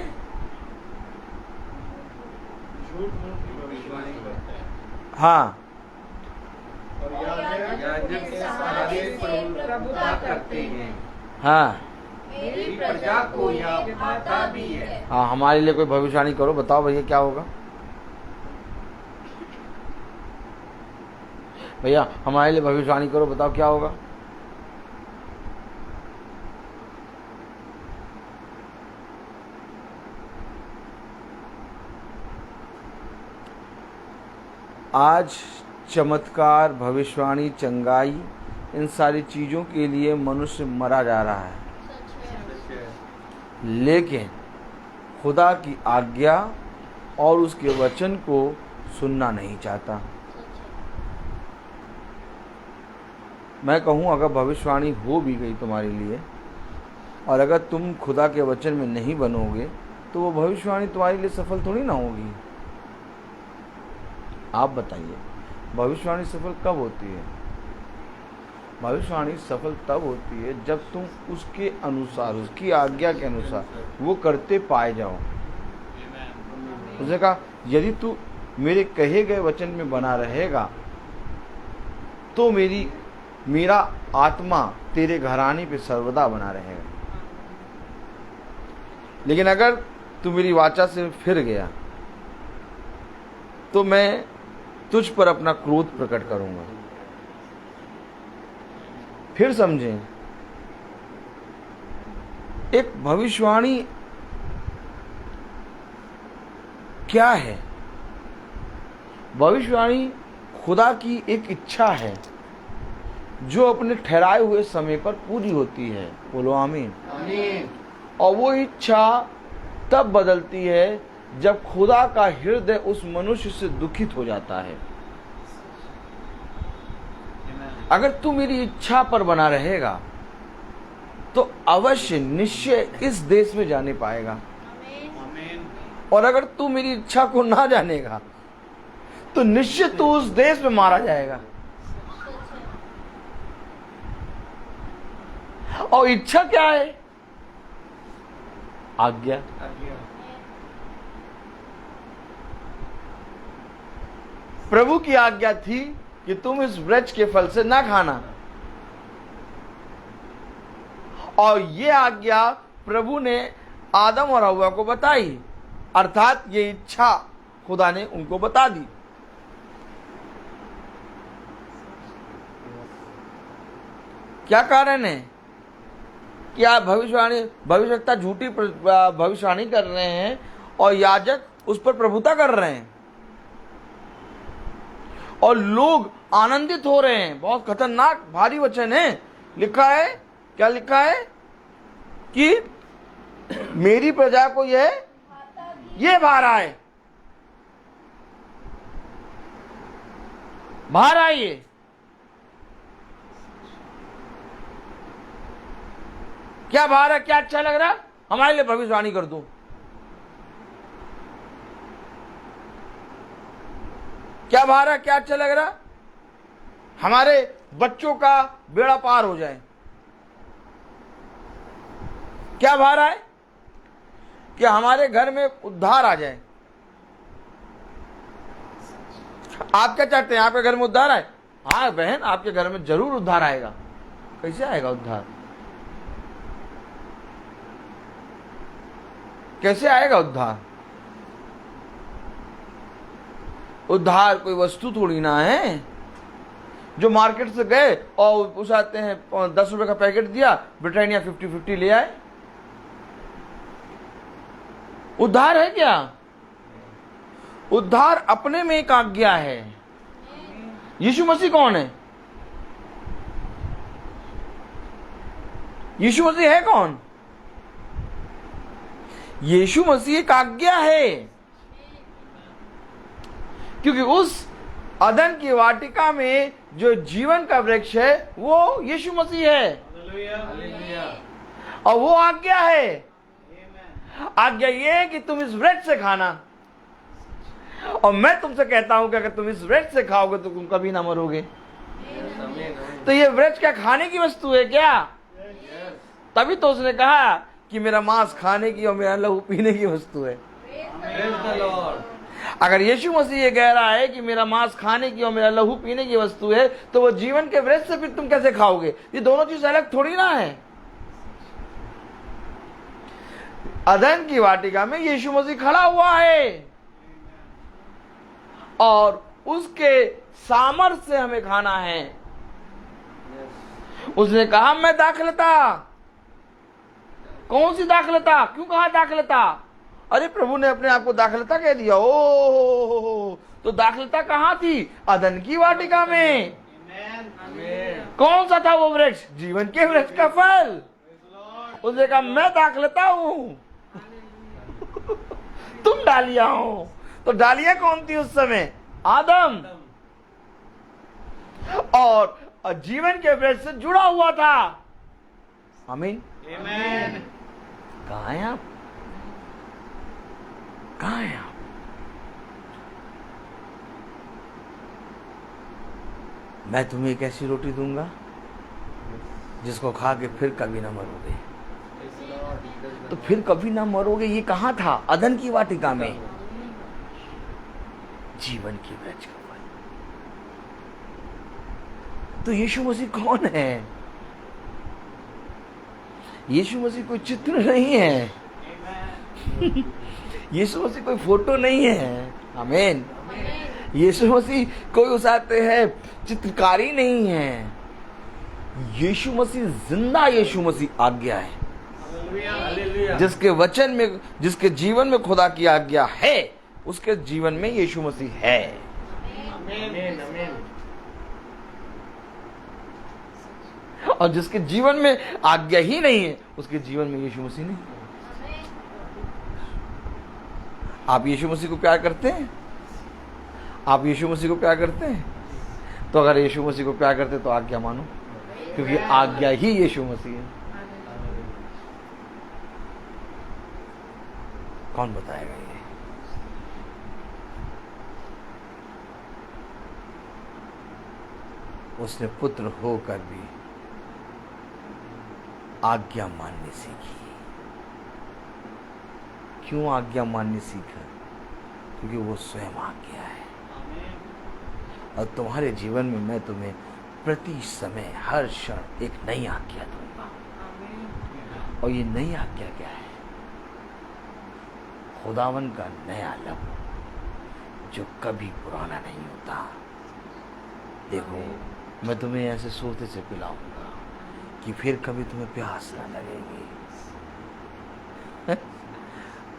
झूठ मूठ की भविष्यवाणी करते हैं हाँ, और याजक के इशारे से प्रभुता करते हैं। हाँ, मेरी प्रजा को यह भाता भी है। हाँ, हमारे लिए कोई भविष्यवाणी करो, बताओ भैया क्या होगा? भैया हमारे लिए भविष्यवाणी करो, बताओ क्या होगा? आज चमत्कार, भविष्यवाणी, चंगाई, इन सारी चीजों के लिए मनुष्य मरा जा रहा है, लेकिन खुदा की आज्ञा और उसके वचन को सुनना नहीं चाहता। मैं कहूँ अगर भविष्यवाणी हो भी गई तुम्हारे लिए और अगर तुम खुदा के वचन में नहीं बनोगे तो वो भविष्यवाणी तुम्हारे लिए सफल थोड़ी ना होगी। आप बताइए, भविष्यवाणी सफल कब होती है? भविष्यवाणी सफल तब होती है जब तुम उसके अनुसार, उसकी आज्ञा के अनुसार वो करते पाए जाओ। उसने कहा यदि तू मेरे कहे गए वचन में बना रहेगा तो मेरा आत्मा तेरे घराने पे सर्वदा बना रहेगा। लेकिन अगर तू मेरी वाचा से फिर गया तो मैं तुझ पर अपना क्रोध प्रकट करूंगा। फिर समझें, एक भविष्यवाणी क्या है? भविष्यवाणी खुदा की एक इच्छा है जो अपने ठहराए हुए समय पर पूरी होती है। बोलो आमीन। आमीन। और वो इच्छा तब बदलती है जब खुदा का हृदय उस मनुष्य से दुखित हो जाता है। अगर तू मेरी इच्छा पर बना रहेगा तो अवश्य निश्चय इस देश में जाने पाएगा, और अगर तू मेरी इच्छा को ना जानेगा तो निश्चित तू उस देश में मारा जाएगा। और इच्छा क्या है? आज्ञा। प्रभु की आज्ञा थी कि तुम इस वृक्ष के फल से ना खाना, और ये आज्ञा प्रभु ने आदम और हव्वा को बताई, अर्थात ये इच्छा खुदा ने उनको बता दी। क्या कारण है कि आप भविष्यवक्ता झूठी भविष्यवाणी कर रहे हैं और याजक उस पर प्रभुता कर रहे हैं और लोग आनंदित हो रहे हैं? बहुत खतरनाक भारी वचन है। लिखा है, क्या लिखा है कि मेरी प्रजा को ये भा रहा है, भा रहा है। ये क्या भा रहा है? क्या अच्छा लग रहा? हमारे लिए भविष्यवाणी कर दूं। क्या भा रहा है? क्या अच्छा लग रहा? हमारे बच्चों का बेड़ा पार हो जाए। क्या भा रहा है? कि हमारे घर में उद्धार आ जाए। आप क्या चाहते हैं? आपके घर में उद्धार आए? हाँ बहन, आपके घर में जरूर उद्धार आएगा। कैसे आएगा उद्धार? कैसे आएगा उद्धार? उद्धार कोई वस्तु थोड़ी ना है जो मार्केट से गए और पूछाते हैं 10 रुपए का पैकेट दिया, ब्रिटानिया 50-50 ले आए। उद्धार है क्या? उद्धार अपने में एक आज्ञा है। यीशु मसीह कौन है? यीशु मसीह है कौन? यीशु मसीह एक आज्ञा है, क्योंकि उस अदन की वाटिका में जो जीवन का वृक्ष है वो यीशु मसीह है और वो आज्ञा है। आज्ञा ये है कि तुम इस वृक्ष से खाना, और मैं तुमसे कहता हूं कि अगर तुम इस वृक्ष से खाओगे तो तुम कभी ना मरोगे। तो ये वृक्ष क्या खाने की वस्तु है क्या? तभी तो उसने कहा कि मेरा मांस खाने की और मेरा लहू पीने की वस्तु है। अगर यीशु मसीह ये कह रहा है कि मेरा मांस खाने की और मेरा लहू पीने की वस्तु है, तो वो जीवन के वृक्ष से फिर तुम कैसे खाओगे? ये दोनों चीज अलग थोड़ी ना है। अदन की वाटिका में यीशु मसीह खड़ा हुआ है और उसके सामर्थ्य से हमें खाना है। उसने कहा मैं दाखलता। कौन सी दाखलता? क्यों कहा दाखलता? अरे प्रभु ने अपने आप को दाखलता कह दिया। ओ तो दाखलता कहाँ थी? अदन की वाटिका में। कौन सा था वो वृक्ष? जीवन के वृक्ष का फल। उसने कहा मैं दाखलता हूं, तुम डालियां हो। तो डालियां कौन थी उस समय? आदम। और जीवन के वृक्ष से जुड़ा हुआ था। आमीन। कहाँ हैं आप? कहाँ हैं आप? मैं तुम्हें एक ऐसी रोटी दूंगा जिसको खा के फिर कभी ना मरोगे। तो फिर कभी ना मरोगे ये कहाँ था? अदन की वाटिका में। जीवन की वृक्ष का फल। तो यीशु मसीह कौन है? यीशु मसीह कोई चित्र नहीं है। यीशु मसीह कोई फोटो नहीं है। आमीन। यीशु मसीह कोई उसाते है चित्रकारी नहीं है। यीशु मसीह जिंदा यीशु मसीह आज्ञा है। जिसके वचन में, जिसके जीवन में खुदा की आज्ञा है, उसके जीवन में यीशु मसीह है। और जिसके जीवन में आज्ञा ही नहीं है, उसके जीवन में यीशु मसीह नहीं। आप यीशु मसीह को प्यार करते हैं? आप यीशु मसीह को प्यार करते हैं? तो अगर यीशु मसीह को प्यार करते तो आज्ञा मानो, क्योंकि आज्ञा ही यीशु मसीह है। कौन बताएगा ये? उसने पुत्र होकर भी आज्ञा माननी सीखी। क्यों आज्ञा माननी सीखा? क्योंकि वो स्वयं आज्ञा है। और तुम्हारे जीवन में मैं तुम्हें प्रति समय हर क्षण एक नई आज्ञा दूंगा। और ये नई आज्ञा क्या है? खुदावन का नया लहू जो कभी पुराना नहीं होता। देखो मैं तुम्हें ऐसे सोते से पिलाऊंगा कि फिर कभी तुम्हें प्यास ना लगेगी।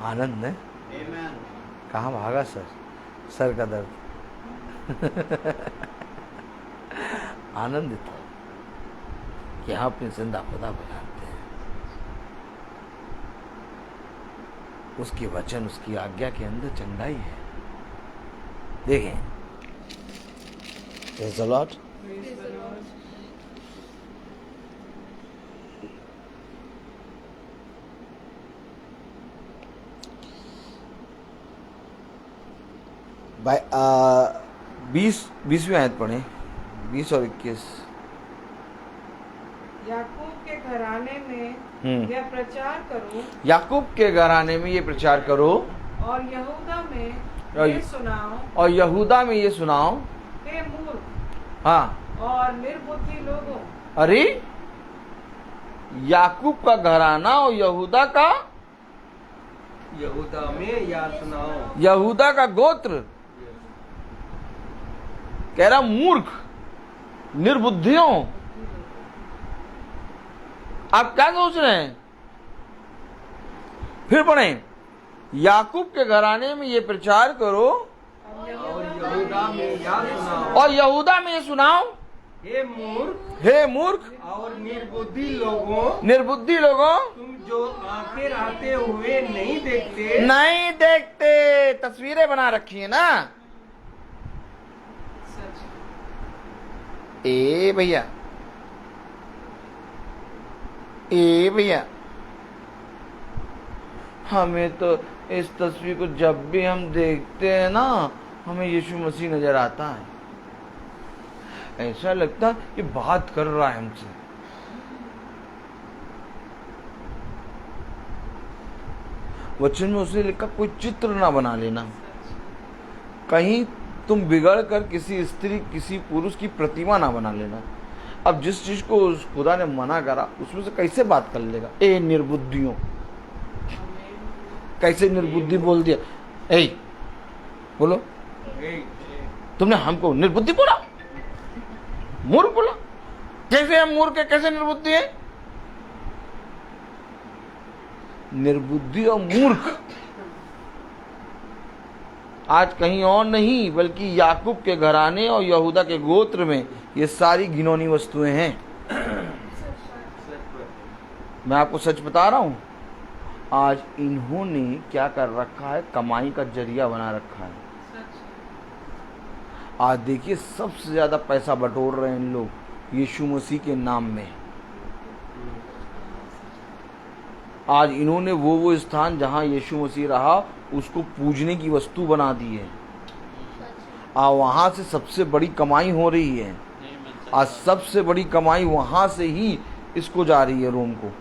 आनंद है। कहाँ भागा सर? सर का दर्द। आनंदित हो कि हम अपने जिंदा खुदा को जानते हैं। उसके वचन, उसकी आज्ञा के अंदर चंगाई है। देखें, Praise the Lord. भाई 20वीं आयत पढ़े, 20 और 21। याकूब के घराने में यह प्रचार करो, याकूब के घराने में ये प्रचार करो, और यहूदा में ये सुनाओ, और यहूदा में ये सुनाओ, हे मूर्ख हाँ, और निर्बुद्धि लोगों। अरे याकूब का घराना और यहूदा का, यहूदा में या सुनाओ, यहूदा का गोत्र, कह रहा मूर्ख, निर्बुद्धियों। आप क्या सोच रहे हैं? फिर पढ़ें, याकूब के घराने में ये प्रचार करो और यहूदा में या सुनाओ, और यहूदा में ये सुनाओ, हे मूर्ख और निर्बुद्धि लोगों, तुम जो आंखें रहते हुए नहीं देखते, नहीं देखते, तस्वीरें बना रखी है ना। ए भैया, हमें तो इस तस्वीर को जब भी हम देखते हैं ना, हमें यीशु मसीह नजर आता है। ऐसा लगता कि बात कर रहा है हमसे। वचन में उसने लिखा कोई चित्र ना बना लेना, कहीं तुम बिगड़ कर किसी स्त्री किसी पुरुष की प्रतिमा ना बना लेना। अब जिस चीज को उस खुदा ने मना करा उसमें से कैसे बात कर लेगा। ए निर्बुद्धियों, कैसे निर्बुद्धि बोल दिया। ए बोलो, तुमने हमको निर्बुद्धि बोला, मूर्ख बोला। कैसे हम मूर्ख है, कैसे निर्बुद्धि है। निर्बुद्धि और मूर्ख आज कहीं और नहीं बल्कि याकूब के घराने और यहूदा के गोत्र में ये सारी घिनौनी वस्तुएं हैं। मैं आपको सच बता रहा हूं, आज इन्होंने क्या कर रखा है, कमाई का जरिया बना रखा है। आज देखिए सबसे ज्यादा पैसा बटोर रहे हैं इन लोग यीशु मसीह के नाम में। आज इन्होंने वो स्थान जहां यीशु मसीह रहा उसको पूजने की वस्तु बना दी है। वहां से सबसे बड़ी कमाई हो रही है। आज सबसे बड़ी कमाई वहां से ही इसको जा रही है, रोम को।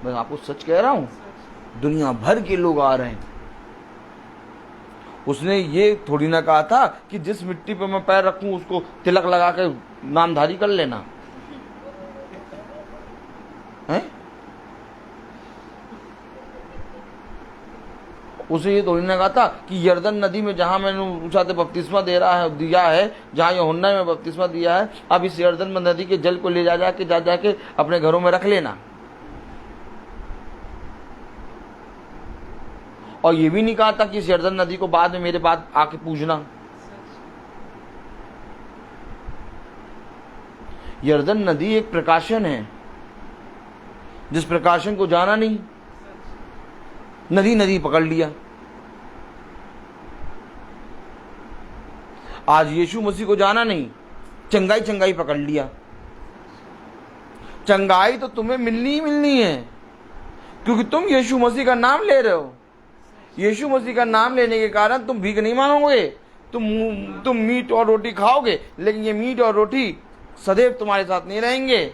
मैं आपको सच कह रहा हूं, दुनिया भर के लोग आ रहे हैं। उसने ये थोड़ी ना कहा था कि जिस मिट्टी पे मैं पैर रखूं उसको तिलक लगा के नामधारी कर लेना है। उसे ये थोड़ी ना कहा था कि यर्दन नदी में जहां मैंने उसाते बपतिस्मा दिया है, जहां यूहन्ना में बपतिस्मा दिया है, अब इस यर्दन नदी के जल को ले जाके अपने घरों में रख लेना। और ये भी नहीं कहा था कि इस यर्दन नदी को बाद में मेरे बाद आके पूजना। यर्दन नदी एक प्रकाशन है, जिस प्रकाशन को जाना नहीं, नदी पकड़ लिया। आज यीशु मसीह को जाना नहीं, चंगाई पकड़ लिया। चंगाई तो तुम्हें मिलनी ही मिलनी है, क्योंकि तुम यीशु मसीह का नाम ले रहे हो। यीशु मसीह का नाम लेने के कारण तुम भीख नहीं मांगोगे, तुम मीट और रोटी खाओगे, लेकिन ये मीट और रोटी सदैव तुम्हारे साथ नहीं रहेंगे।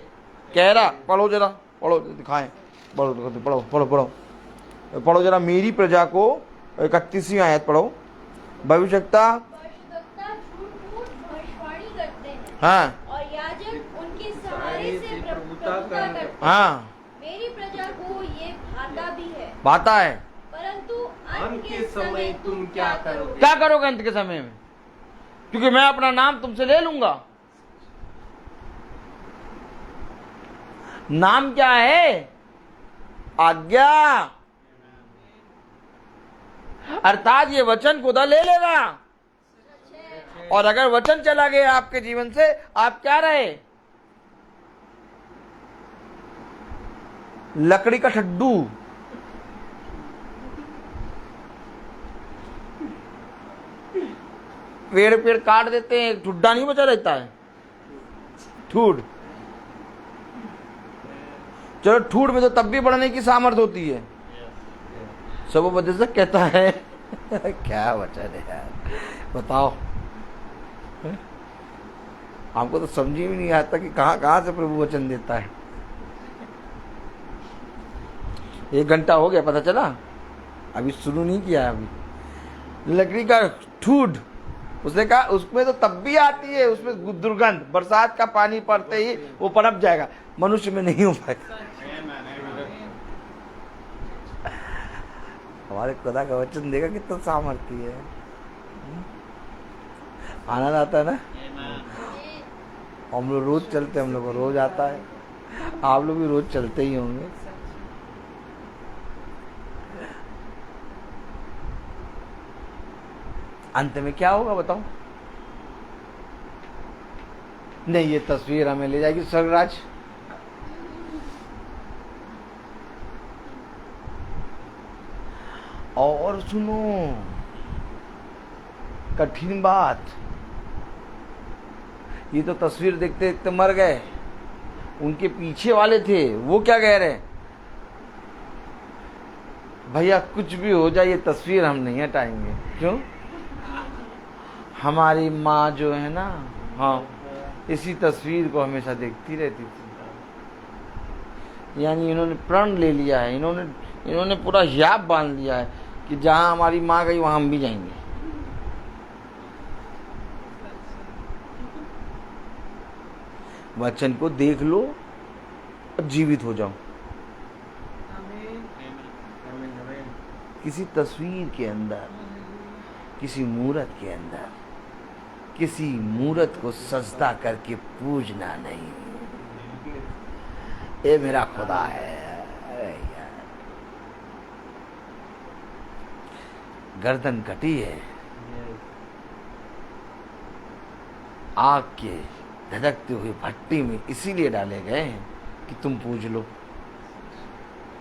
कह रहा, पढ़ो जरा, पढ़ो दिखाएं, पढ़ो जरा मेरी प्रजा को 31वीं आयत पढ़ो। भविष्यवक्ता हाँ और याजक उनके सहारे से प्रभुता करते हैं। हाँ, मेरी प्रजा को ये भाता भी है, भाता है, परंतु अंत के समय तुम क्या करोगे? क्या करोगे अंत के समय में? क्योंकि मैं अपना नाम तुमसे ले लूंगा। नाम क्या है? आज्ञा। अर्थात ये वचन खुदा ले लेगा। और अगर वचन चला गया आपके जीवन से, आप क्या रहे? लकड़ी का ठड्डू। पेड़ काट देते हैं, ठुड्डा नहीं बचा रहता है, ठूड। चलो ठूड में तो तब भी बढ़ने की सामर्थ होती है। सब वजह से कहता है क्या वचन है यार, बताओ। हमको तो समझ ही नहीं आता कि कहां से प्रभु वचन देता है। 1 घंटा हो गया, पता चला? अभी शुरू नहीं किया। अभी लकड़ी का ठूड, उसने कहा उसमें तो तब भी आती है, उसमें दुर्गंध, बरसात का पानी पड़ते ही वो पनप जाएगा, मनुष्य में नहीं हो पाएगा। हमारे खुदा का वचन देखा कितना सामर्थ्य है। आनंद आता है ना। हम लोग रोज चलते, हम लोग को रोज आता है, आप लोग भी रोज चलते ही होंगे। अंत में क्या होगा बताओ? नहीं, ये तस्वीर हमें ले जाएगी स्वर्गराज। और सुनो, कठिन बात, ये तो तस्वीर देखते देखते मर गए। उनके पीछे वाले थे, वो क्या कह रहे हैं? भैया कुछ भी हो जाए, ये तस्वीर हम नहीं हटाएंगे। क्यों? हमारी माँ जो है ना, हाँ, इसी तस्वीर को हमेशा देखती रहती थी। यानी इन्होंने प्रण ले लिया है, इन्होंने पूरा हिजाब बांध लिया है कि जहां हमारी माँ गई वहां हम भी जाएंगे। वचन को देख लो और जीवित हो जाओ। किसी तस्वीर के अंदर, किसी मूर्त के अंदर, किसी मूर्त को सजदा करके पूजना नहीं। ये मेरा खुदा है। अरे यार, गर्दन कटी है, आग के धधकते हुए भट्टी में इसीलिए डाले गए हैं कि तुम पूज लो,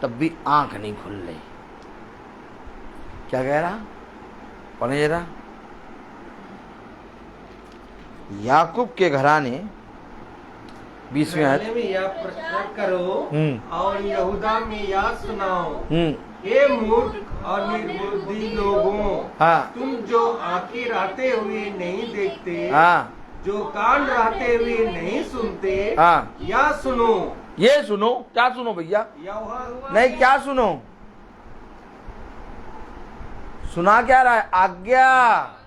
तब भी आंख नहीं खुल रही। क्या कह रहा? पढ़े जरा। याकूब के घराने 20वें आयत में यह प्रचार करो और यहूदा में यह सुनाओ, हे मूर्ख और निर्बुद्धि लोगों, हाँ, तुम जो आंखें रहते हुए नहीं देखते, हाँ, जो कान रहते हुए नहीं सुनते, हाँ, या सुनो। ये सुनो। क्या सुनो भैया? यहोवा नहीं, क्या सुनो? सुना क्या रहा है? आज्ञा।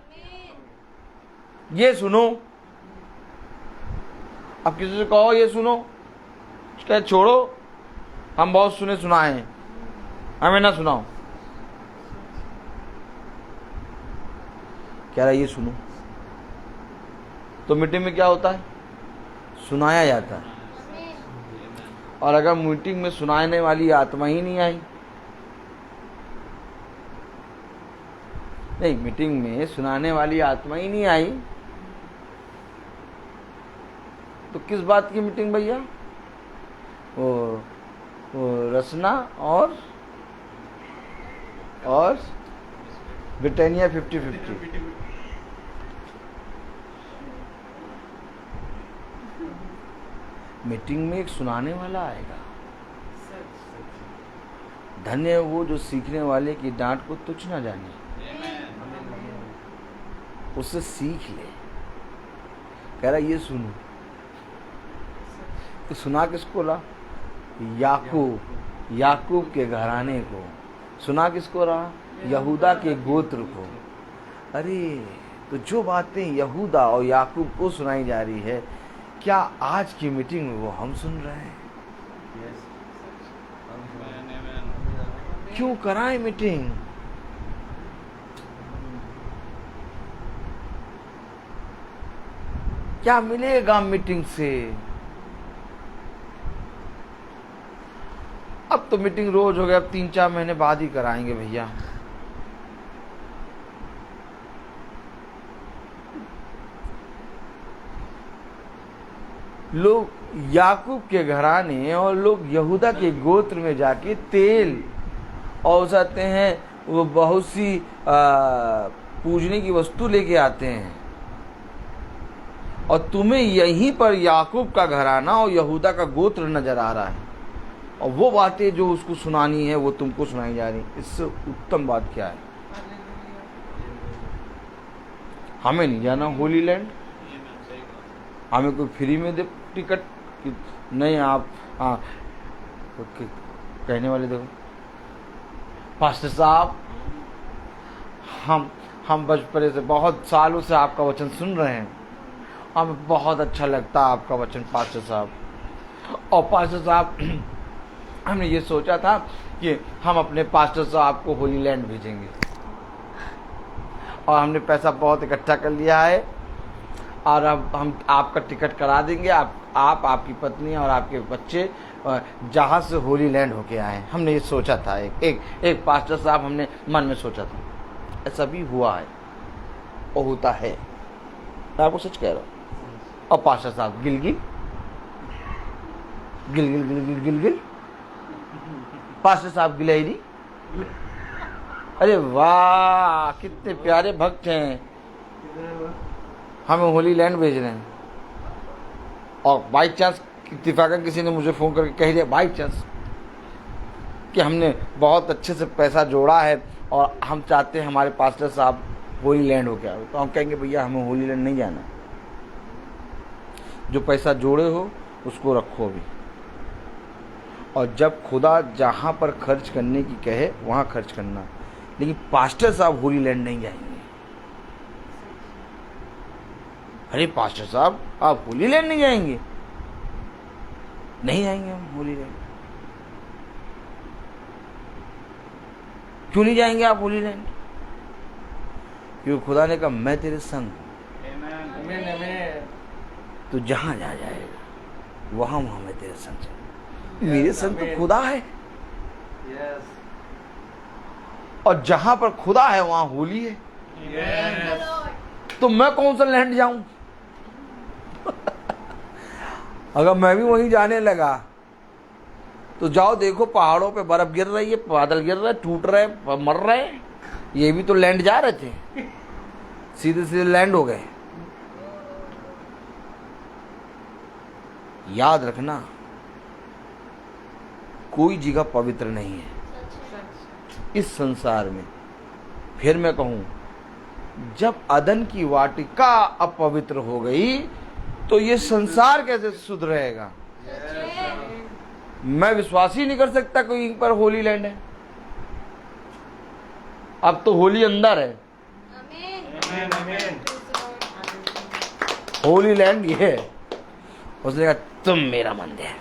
ये सुनो। अब किसी से कहो ये सुनो, कहे छोड़ो, हम बहुत सुने सुनाए हैं, हमें ना सुनाओ। कह रहा है ये सुनो। तो मीटिंग में क्या होता है? सुनाया जाता है। और अगर मीटिंग में सुनाने वाली आत्मा ही नहीं आई, नहीं, मीटिंग में सुनाने वाली आत्मा ही नहीं आई, तो किस बात की मीटिंग भैया? वो रसना और ब्रिटानिया 50-50। मीटिंग में एक सुनाने वाला आएगा। धन्य है वो जो सीखने वाले की डांट को तुच्छ न जाने, उससे सीख ले। कह रहा ये सुनो। तो सुना किसको रहा? याकूब के घराने को। सुना किसको रहा? यहूदा के गोत्र को। अरे, तो जो बातें यहूदा और याकूब को सुनाई जा रही है, क्या आज की मीटिंग में वो हम सुन रहे हैं? क्यों कराएं मीटिंग? क्या मिलेगा मीटिंग से? अब तो मीटिंग रोज हो गया, अब 3-4 महीने बाद ही कराएंगे भैया। लोग याकूब के घराने और लोग यहूदा के गोत्र में जाके तेल और जाते हैं, वो बहुत सी पूजने की वस्तु लेके आते हैं, और तुम्हें यहीं पर याकूब का घराना और यहूदा का गोत्र नजर आ रहा है, और वो बातें जो उसको सुनानी है वो तुमको सुनाई जा रही। इससे उत्तम बात क्या है? हमें नहीं जाना होली लैंड, हमें कोई फ्री में दे टिकट कि नहीं आप, हाँ, कहने वाले देखो, पास्टर साहब हम बचपन से बहुत सालों से आपका वचन सुन रहे हैं, हमें बहुत अच्छा लगता है आपका वचन पास्टर साहब। और पास्टर साहब, हमने ये सोचा था कि हम अपने पास्टर साहब को होली लैंड भेजेंगे, और हमने पैसा बहुत इकट्ठा कर लिया है, और अब हम आपका टिकट करा देंगे। आप आपकी पत्नी और आपके बच्चे जहाँ से होली लैंड होके आए। हमने ये सोचा था, एक पास्टर साहब हमने मन में सोचा था। ऐसा भी हुआ है और होता है, मैं आपको सच कह रहा हूँ। और पास्टर साहब गिल गिल गिल गिल गिल गिल गिल गिल, पास्टर साहब गिलहरी। अरे वाह, कितने प्यारे भक्त हैं, हमें होली लैंड भेज रहे हैं। और बाई चांस इत्तेफाकन किसी ने मुझे फ़ोन करके कह दिया बाई चांस कि हमने बहुत अच्छे से पैसा जोड़ा है और हम चाहते हैं हमारे पास्टर साहब होली लैंड हो गया। तो हम कहेंगे भैया हमें होली लैंड नहीं जाना, जो पैसा जोड़े हो उसको रखो अभी, और जब खुदा जहाँ पर खर्च करने की कहे वहाँ खर्च करना, लेकिन पास्टर साहब होली लैंड नहीं जाएंगे। अरे पास्टर साहब आप होली लैंड नहीं जाएंगे? नहीं जाएंगे हम होली लैंड। क्यों नहीं जाएंगे आप होली लैंड? क्योंकि खुदा ने कहा मैं तेरे संग हूं, तो जहां जा जाएगा वहां वहां मैं तेरे संग चलूंगा। मेरे संग तो खुदा है, और जहां पर खुदा है वहां होली है, तो मैं कौन सा लैंड जाऊं? अगर मैं भी वहीं जाने लगा तो जाओ देखो पहाड़ों पे बर्फ गिर रही है, बादल गिर रहे, टूट रहे, मर रहे, ये भी तो लैंड जा रहे थे, सीधे सीधे लैंड हो गए। याद रखना कोई जगह पवित्र नहीं है इस संसार में। फिर मैं कहूं, जब अदन की वाटिका अपवित्र हो गई तो ये संसार कैसे शुद्ध रहेगा? मैं विश्वास ही नहीं कर सकता कोई पर होली लैंड है। अब तो होली अंदर है, होली लैंड ये है। उसने कहा तुम मेरा मंदिर,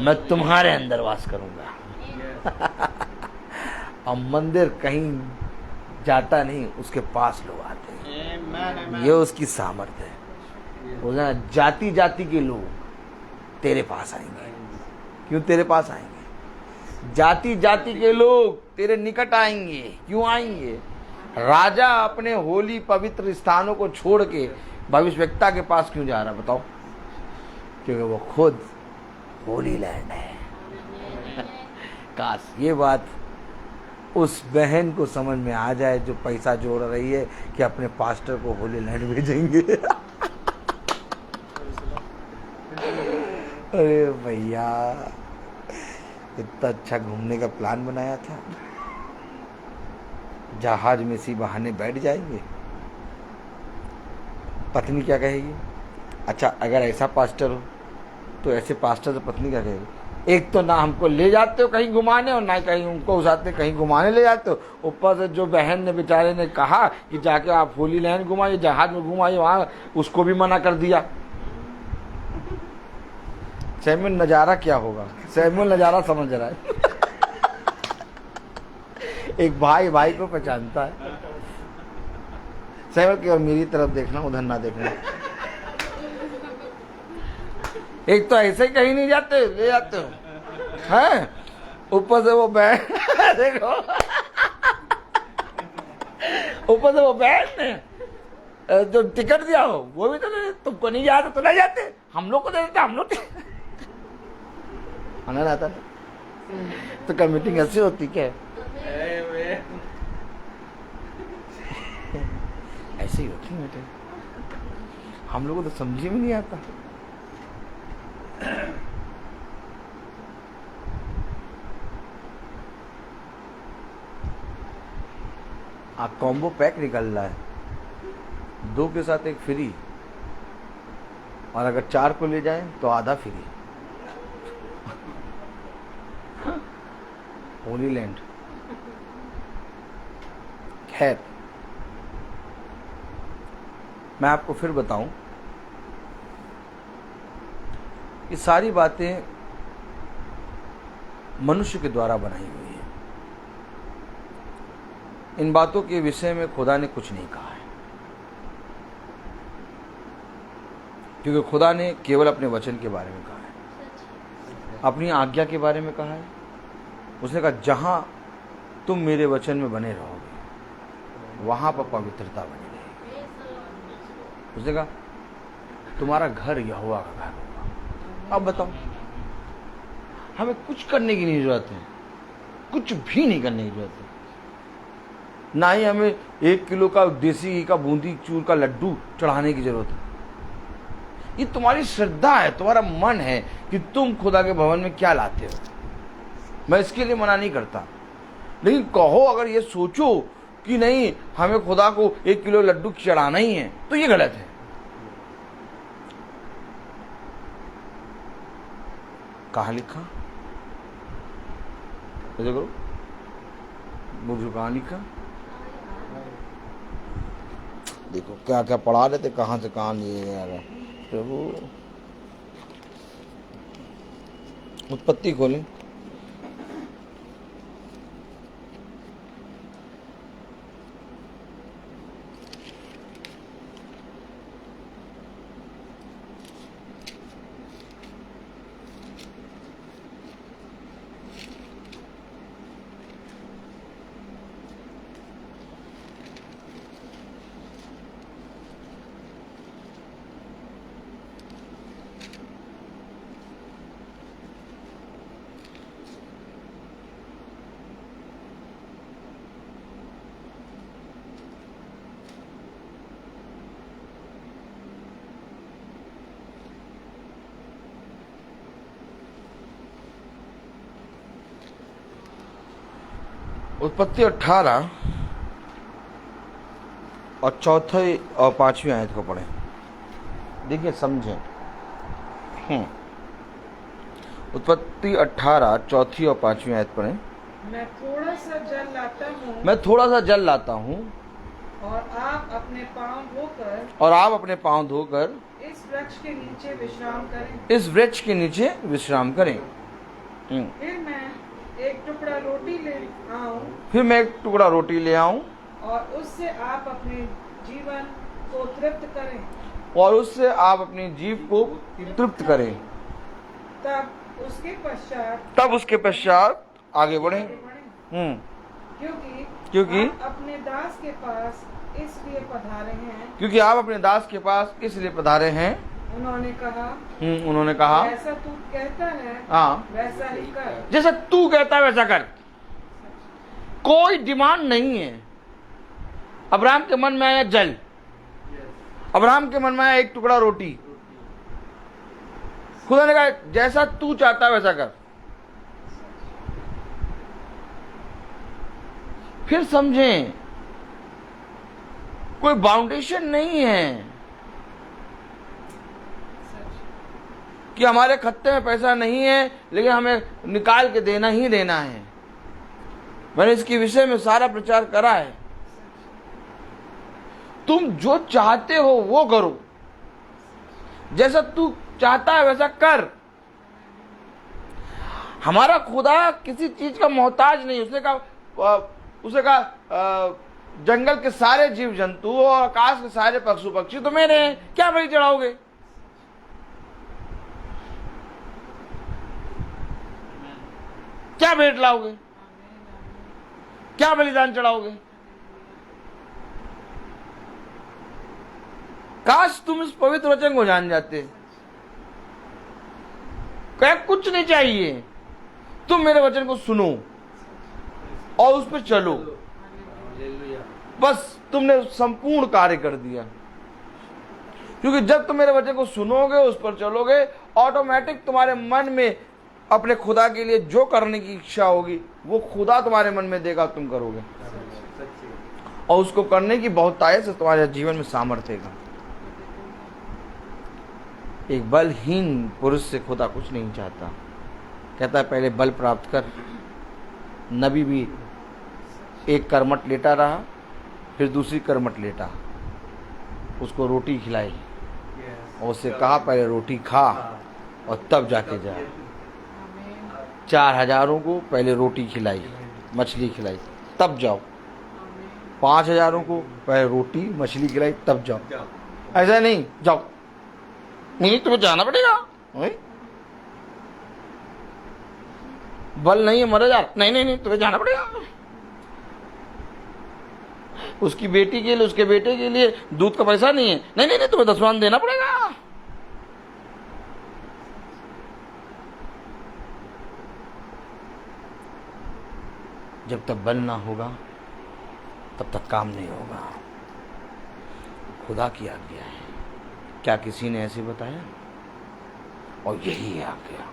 मैं तुम्हारे अंदर वास करूंगा। और मंदिर कहीं जाता नहीं, उसके पास लोग आते हैं, ये उसकी सामर्थ्य है। बोला जाति जाति के लोग तेरे पास आएंगे। क्यों तेरे पास आएंगे? जाति जाति के लोग तेरे निकट आएंगे। क्यों आएंगे? राजा अपने होली पवित्र स्थानों को छोड़ के भविष्यवक्ता के पास क्यों जा रहा बताओ? क्योंकि वो खुद होली लैंड है। काश ये बात उस बहन को समझ में आ जाए जो पैसा जोड़ रही है कि अपने पास्टर को होली लैंड भेजेंगे। अरे भैया इतना अच्छा घूमने का प्लान बनाया था, जहाज में इसी बहाने बैठ जाएंगे। पत्नी क्या कहेगी? अच्छा अगर ऐसा पास्टर हो तो ऐसे पास्टर से पत्नी क्या कहेगी? एक तो ना हमको ले जाते हो कहीं घुमाने और ना कहीं उनको उसाते कहीं घुमाने ले जाते हो, ऊपर से जो बहन ने बेचारे ने कहा कि जाके आप होली लैंड घुमाइए, जहाज में घुमाइए, वहाँ उसको भी मना कर दिया। सैमुअल नजारा क्या होगा? सैमुअल नजारा समझ रहा है। एक भाई भाई को पहचानता है। सैमुअल केवल मेरी तरफ देखना, उधर ना देखना। एक तो ऐसे ही कहीं नहीं जाते, ले जाते हो हैं, ऊपर से वो बैठ देखो, ऊपर से वो बैठ ने जो टिकट दिया हो वो भी तो नहीं, तुमको नहीं जाते तो नहीं जाते, हम लोग को दे देते, हम लोग आना रहता तो क्या मीटिंग ऐसी होती क्या? ऐसे ही होती मीटिंग, हम लोगों को तो समझ में नहीं आता। कॉम्बो पैक निकल रहा है, 2 के साथ 1 फ्री, और अगर 4 को ले जाएं तो आधा फ्री। होली लैंड। खैर मैं आपको फिर बताऊं, ये सारी बातें मनुष्य के द्वारा बनाई हुई है। इन बातों के विषय में खुदा ने कुछ नहीं कहा है, क्योंकि खुदा ने केवल अपने वचन के बारे में कहा है, अपनी आज्ञा के बारे में कहा है। उसने कहा जहां तुम मेरे वचन में बने रहोगे वहां पर पवित्रता बनी रहेगी। उसने कहा तुम्हारा घर यहोवा का घर होगा। अब बताओ, हमें कुछ करने की नहीं जरूरत है, कुछ भी नहीं करने की जरूरत है। ना ही हमें 1 किलो का देसी घी का बूंदी चूर का लड्डू चढ़ाने की जरूरत है। ये तुम्हारी श्रद्धा है, तुम्हारा मन है कि तुम खुदा के भवन में क्या लाते हो। मैं इसके लिए मना नहीं करता, लेकिन कहो अगर ये सोचो कि नहीं हमें खुदा को 1 किलो लड्डू चढ़ाना ही है, तो ये गलत है। कहाँ लिखा? ऐसे करो, मुझे कहाँ लिखा? देखो क्या क्या पढ़ा रहे थे, कहाँ से कहाँ लिए आ रहा। प्रभु उत्पत्ति खोलें। उत्पत्ति 18 और 4 और 5वीं आयत को पढ़ें। देखिए समझें। उत्पत्ति 18 4 और 5वीं आयत पढ़ें। मैं थोड़ा सा जल लाता हूँ, मैं थोड़ा सा जल लाता हूँ और आप अपने पाँव धोकर इस वृक्ष के नीचे विश्राम करें। इस वृक्ष के नीचे विश्राम करें। फिर मैं एक टुकड़ा रोटी ले आऊं और उससे आप अपने जीवन को तृप्त करें। तब उसके पश्चात आगे बढ़े। क्योंकि आप अपने दास के पास इसलिए पधारे हैं। उन्होंने कहा जैसा तू कहता है वैसा ही कर। जैसा तू कहता है वैसा कर। कोई डिमांड नहीं है। अब्राहम के मन में आया जल, अब्राहम के मन में आया एक टुकड़ा रोटी। खुदा ने कहा जैसा तू चाहता है वैसा कर। फिर समझें, कोई बाउंडेशन नहीं है कि हमारे खत्ते में पैसा नहीं है लेकिन हमें निकाल के देना ही देना है। मैंने इसके विषय में सारा प्रचार करा है। तुम जो चाहते हो वो करो, जैसा तू चाहता है वैसा कर। हमारा खुदा किसी चीज का मोहताज नहीं। उसने कहा जंगल के सारे जीव जंतु और आकाश के सारे पशु पक्षी तो मेरे हैं, क्या बलि चढ़ाओगे? क्या भेंट लाओगे? क्या बलिदान चढ़ाओगे? काश तुम इस पवित्र वचन को जान जाते। क्या कुछ नहीं चाहिए, तुम मेरे वचन को सुनो और उस पर चलो। बस तुमने संपूर्ण कार्य कर दिया। क्योंकि जब तुम मेरे वचन को सुनोगे, उस पर चलोगे, ऑटोमेटिक तुम्हारे मन में अपने खुदा के लिए जो करने की इच्छा होगी वो खुदा तुम्हारे मन में देगा, तुम करोगे। और उसको करने की बहुतायत से तुम्हारे जीवन में सामर्थ्य है। एक बलहीन पुरुष से खुदा कुछ नहीं चाहता। कहता है पहले बल प्राप्त कर। नबी भी एक करमट लेटा रहा, फिर दूसरी करमट लेटा, उसको रोटी खिलाई और उससे कहा पहले रोटी खा और तब जाके जा। 4,000 को पहले रोटी खिलाई, मछली खिलाई, तब जाओ। 5,000 को पहले रोटी मछली खिलाई, तब जाओ। ऐसा नहीं जाओ, नहीं तुम्हें जाना पड़ेगा। बल नहीं है, मरा जा। नहीं तुम्हें जाना पड़ेगा। उसकी बेटी के लिए, उसके बेटे के लिए दूध का पैसा नहीं है। नहीं तुम्हें दशवान देना पड़ेगा। जब तक बल ना होगा तब तक काम नहीं होगा। खुदा की आज्ञा है, क्या किसी ने ऐसे बताया? और यही है आज्ञा।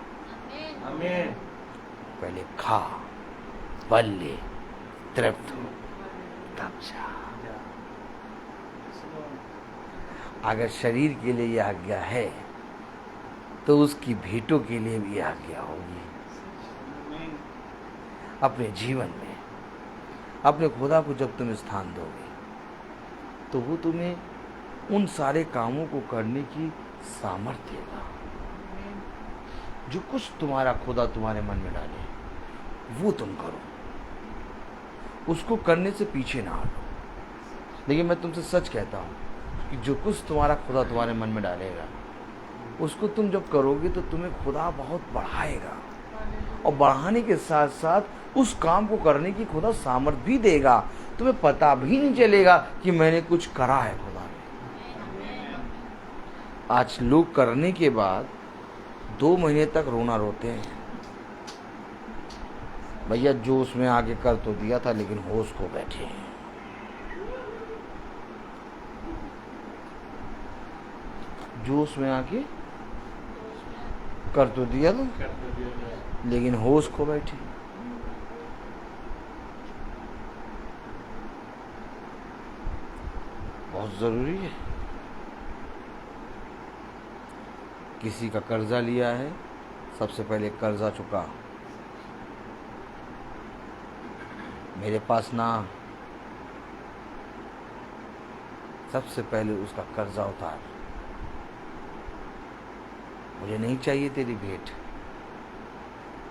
आमीन। पहले खा, बल ले, तृप्त हो, तब जा। अगर शरीर के लिए यह आज्ञा है तो उसकी भेंटों के लिए भी आज्ञा होगी। अपने जीवन में अपने खुदा को जब तुम स्थान दोगे तो वो तुम्हें उन सारे कामों को करने की सामर्थ्य देगा जो कुछ तुम्हारा खुदा तुम्हारे मन में डाले वो तुम करो, उसको करने से पीछे ना हटो। लेकिन मैं तुमसे सच कहता हूँ कि जो कुछ तुम्हारा खुदा तुम्हारे मन में डालेगा उसको तुम जब करोगे तो तुम्हें खुदा बहुत बढ़ाएगा, और बढ़ाने के साथ साथ उस काम को करने की खुदा सामर्थ भी देगा। तुम्हें पता भी नहीं चलेगा कि मैंने कुछ करा है खुदा ने। आज लोग करने के बाद 2 महीने तक रोना रोते हैं, भैया जोश में आगे कर तो दिया था लेकिन होश को बैठे हैं। जोश में आके कर तो दिया था लेकिन होश को बैठे। बहुत जरूरी है। किसी का कर्जा लिया है, सबसे पहले कर्जा चुका। मेरे पास ना, सबसे पहले उसका कर्जा उतार। मुझे नहीं चाहिए तेरी भेंट,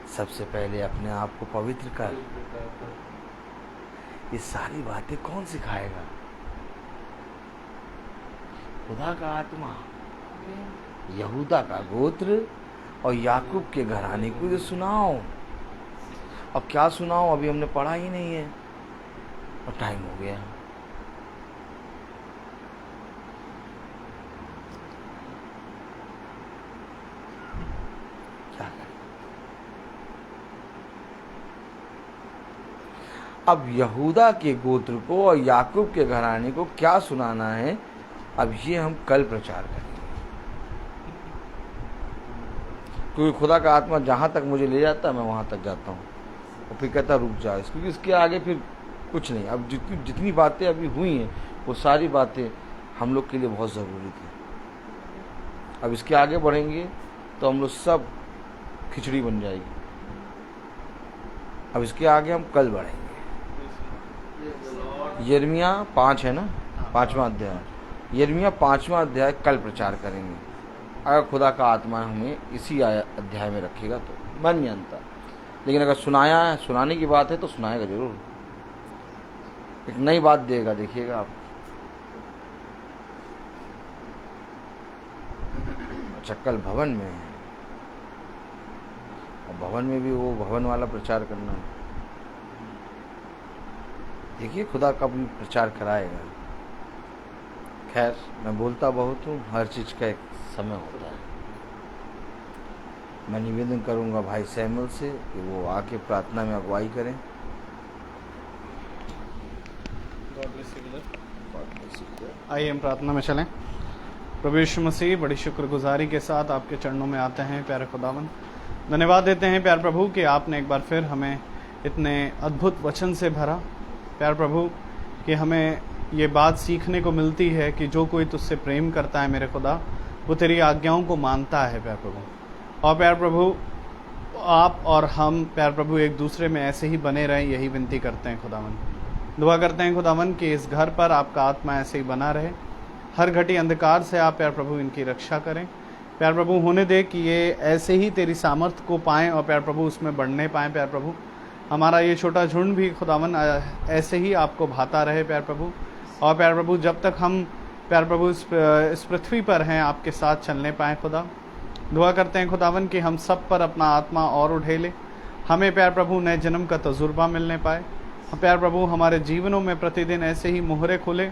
सबसे पहले अपने आप को पवित्र कर। ये सारी बातें कौन सिखाएगा? खुदा का आत्मा। यहूदा का गोत्र और याकूब के घराने को ये सुनाओ। अब क्या सुनाओ, अभी हमने पढ़ा ही नहीं है और टाइम हो गया। क्या करें? अब यहूदा के गोत्र को और याकूब के घराने को क्या सुनाना है, अब ये हम कल प्रचार करेंगे। क्योंकि खुदा का आत्मा जहाँ तक मुझे ले जाता है मैं वहाँ तक जाता हूँ, और फिर कहता रुक जा, क्योंकि इसके आगे फिर कुछ नहीं। अब जितनी बातें अभी हुई हैं वो सारी बातें हम लोग के लिए बहुत ज़रूरी थी। अब इसके आगे बढ़ेंगे तो हम लोग सब खिचड़ी बन जाएगी। अब इसके आगे हम कल बढ़ेंगे। यिर्मयाह 5 है ना, 5वां अध्याय। यिर्मयाह 5वां अध्याय कल प्रचार करेंगे, अगर खुदा का आत्मा हमें इसी अध्याय में रखेगा तो। मन नहीं आता, लेकिन अगर सुनाने की बात है तो सुनाएगा जरूर। एक नई बात देगा, देखिएगा आप। चक्कल भवन में है, और भवन में भी वो भवन वाला प्रचार करना है। देखिए खुदा कब भी प्रचार कराएगा। खैर, मैं बोलता बहुत हूँ, हर चीज़ का एक समय होता है। मैं निवेदन करूँगा भाई सैमुअल से कि वो आके प्रार्थना में अगुवाई करें। आइए हम प्रार्थना में चलें। प्रभु यीशु मसीह, बड़ी शुक्रगुजारी के साथ आपके चरणों में आते हैं प्यारे खुदावन। धन्यवाद देते हैं प्यारे प्रभु कि आपने एक बार फिर हमें इतने अद्भुत वचन से भरा प्यारे प्रभु, कि हमें ये बात सीखने को मिलती है कि जो कोई तुझसे प्रेम करता है मेरे खुदा, वो तेरी आज्ञाओं को मानता है प्यारे प्रभु। और प्यारे प्रभु, आप और हम प्यारे प्रभु एक दूसरे में ऐसे ही बने रहें, यही विनती करते हैं खुदावन। दुआ करते हैं खुदावन कि इस घर पर आपका आत्मा ऐसे ही बना रहे। हर घटी अंधकार से आप प्यारे प्रभु इनकी रक्षा करें। प्यारे प्रभु, होने दे कि ये ऐसे ही तेरी सामर्थ को पाएं और प्यारे प्रभु उसमें बढ़ने पाएं। प्यारे प्रभु, हमारा ये छोटा झुंड भी खुदावन ऐसे ही आपको भाता रहे प्यारे प्रभु। और प्यारे प्रभु, जब तक हम प्यारे प्रभु इस पृथ्वी पर हैं आपके साथ चलने पाएँ खुदा। दुआ करते हैं खुदावन कि हम सब पर अपना आत्मा और उठेले, हमें प्यारे प्रभु नए जन्म का तजुर्बा मिलने पाए। प्यारे प्रभु, हमारे जीवनों में प्रतिदिन ऐसे ही मोहरे खुले,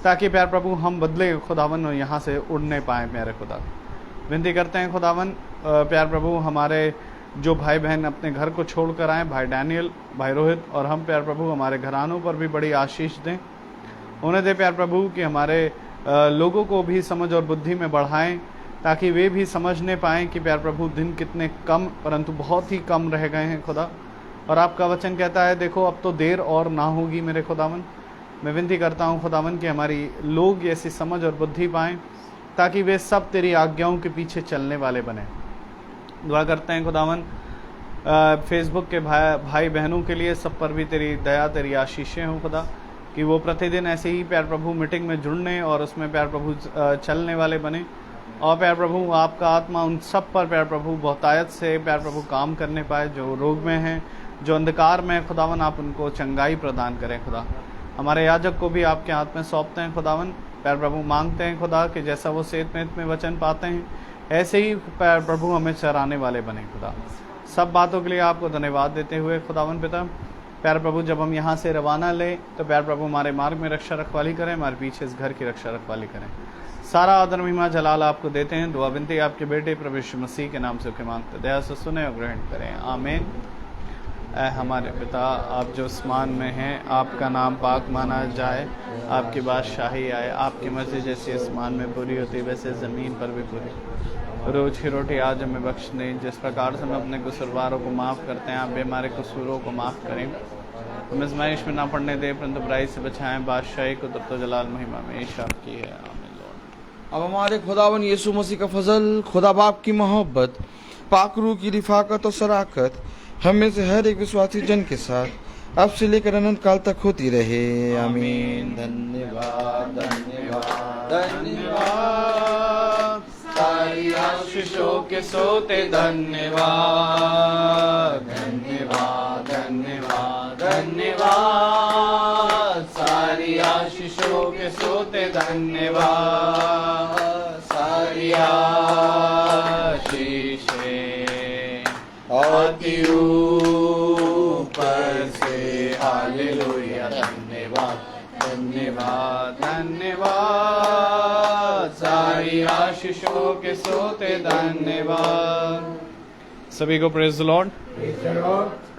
ताकि प्यारे प्रभु हम बदले खुदावन और यहाँ से उड़ने पाएँ प्यारे खुदा। विनती करते हैं खुदावन प्यारे प्रभु, हमारे जो भाई बहन अपने घर को छोड़कर आए, भाई डैनियल, भाई रोहित और हम प्यार प्रभु हमारे घरानों पर भी बड़ी आशीष दें। उन्हें दे प्यार प्रभु कि हमारे लोगों को भी समझ और बुद्धि में बढ़ाएं, ताकि वे भी समझने पाएं कि प्यार प्रभु दिन कितने कम परंतु बहुत ही कम रह गए हैं खुदा। और आपका वचन कहता है देखो अब तो देर और ना होगी मेरे खुदावन। मैं विनती करता हूँ खुदावन कि हमारी लोग ऐसी समझ और बुद्धि पाएं ताकि वे सब तेरी आज्ञाओं के पीछे चलने वाले बने। दुआ करते हैं खुदावन फेसबुक के भाई बहनों के लिए, सब पर भी तेरी दया तेरी आशीषें हों खुदा, कि वो प्रतिदिन ऐसे ही प्यार प्रभु मीटिंग में जुड़ने और उसमें प्यार प्रभु चलने वाले बने। और प्यार प्रभु आपका आत्मा उन सब पर प्यार प्रभु बहुतायत से प्यार प्रभु काम करने पाए, जो रोग में हैं, जो अंधकार में है खुदावन, आप उनको चंगाई प्रदान करें खुदा। हमारे याजक को भी आपके हाथ में सौंपते हैं खुदावन। प्यार प्रभु मांगते हैं खुदा कि जैसा वो सेत में वचन पाते हैं ऐसे ही प्यार प्रभु हमें चराने वाले बने खुदा। सब बातों के लिए आपको धन्यवाद देते हुए खुदावन पिता, प्यार प्रभु जब हम यहाँ से रवाना लें तो प्यार प्रभु हमारे मार्ग में रक्षा रखवाली करें, हमारे पीछे इस घर की रक्षा रखवाली करें। सारा आदर महिमा जलाल आपको देते हैं। दुआ विनती आपके बेटे प्रभु यीशु मसीह के नाम से के मांगते, दया से सुने और ग्रहण करें, आमीन। ऐ हमारे पिता आप जो आसमान में हैं, आपका नाम पाक माना जाए, आपकी बादशाही आए, आपकी मर्जी जैसी आसमान में पूरी होती वैसे ज़मीन पर भी पूरी। रोज़ की रोटी आज हमें बख्श दें, जिस प्रकार से हम अपने कसूरवारों को माफ़ करते हैं, आप भी हमारे कसूरों को माफ़ करें। हम आज़माइश में ना पड़ने दें परंतु बुराई से बचाएं, बादशाही को तब तो जलाल महिमा में ईशा की है, आमीन। लॉर्ड अब हमारे खुदावन यीशु मसीह का फजल, खुदा बाप की मोहब्बत, पाक रूह की रिफाकत और शराकत हमें से हर एक विश्वासी जन के साथ अब से लेकर अनंत काल तक होती रहे, आमीन। धन्यवाद धन्यवाद धन्यवाद, सारी आशीषों के सोते धन्यवाद, धन्यवाद धन्यवाद धन्यवाद, सारी आशीषों के सोते धन्यवाद, सारी आती ऊपर से, हालेलुया। धन्यवाद धन्यवाद धन्यवाद, सारी आशीषों के सोते धन्यवाद। सभी को प्रेज द लॉर्ड।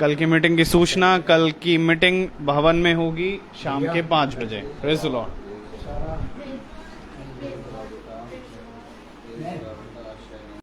कल की मीटिंग की सूचना, कल की मीटिंग भवन में होगी शाम के 5 बजे। Praise the Lord.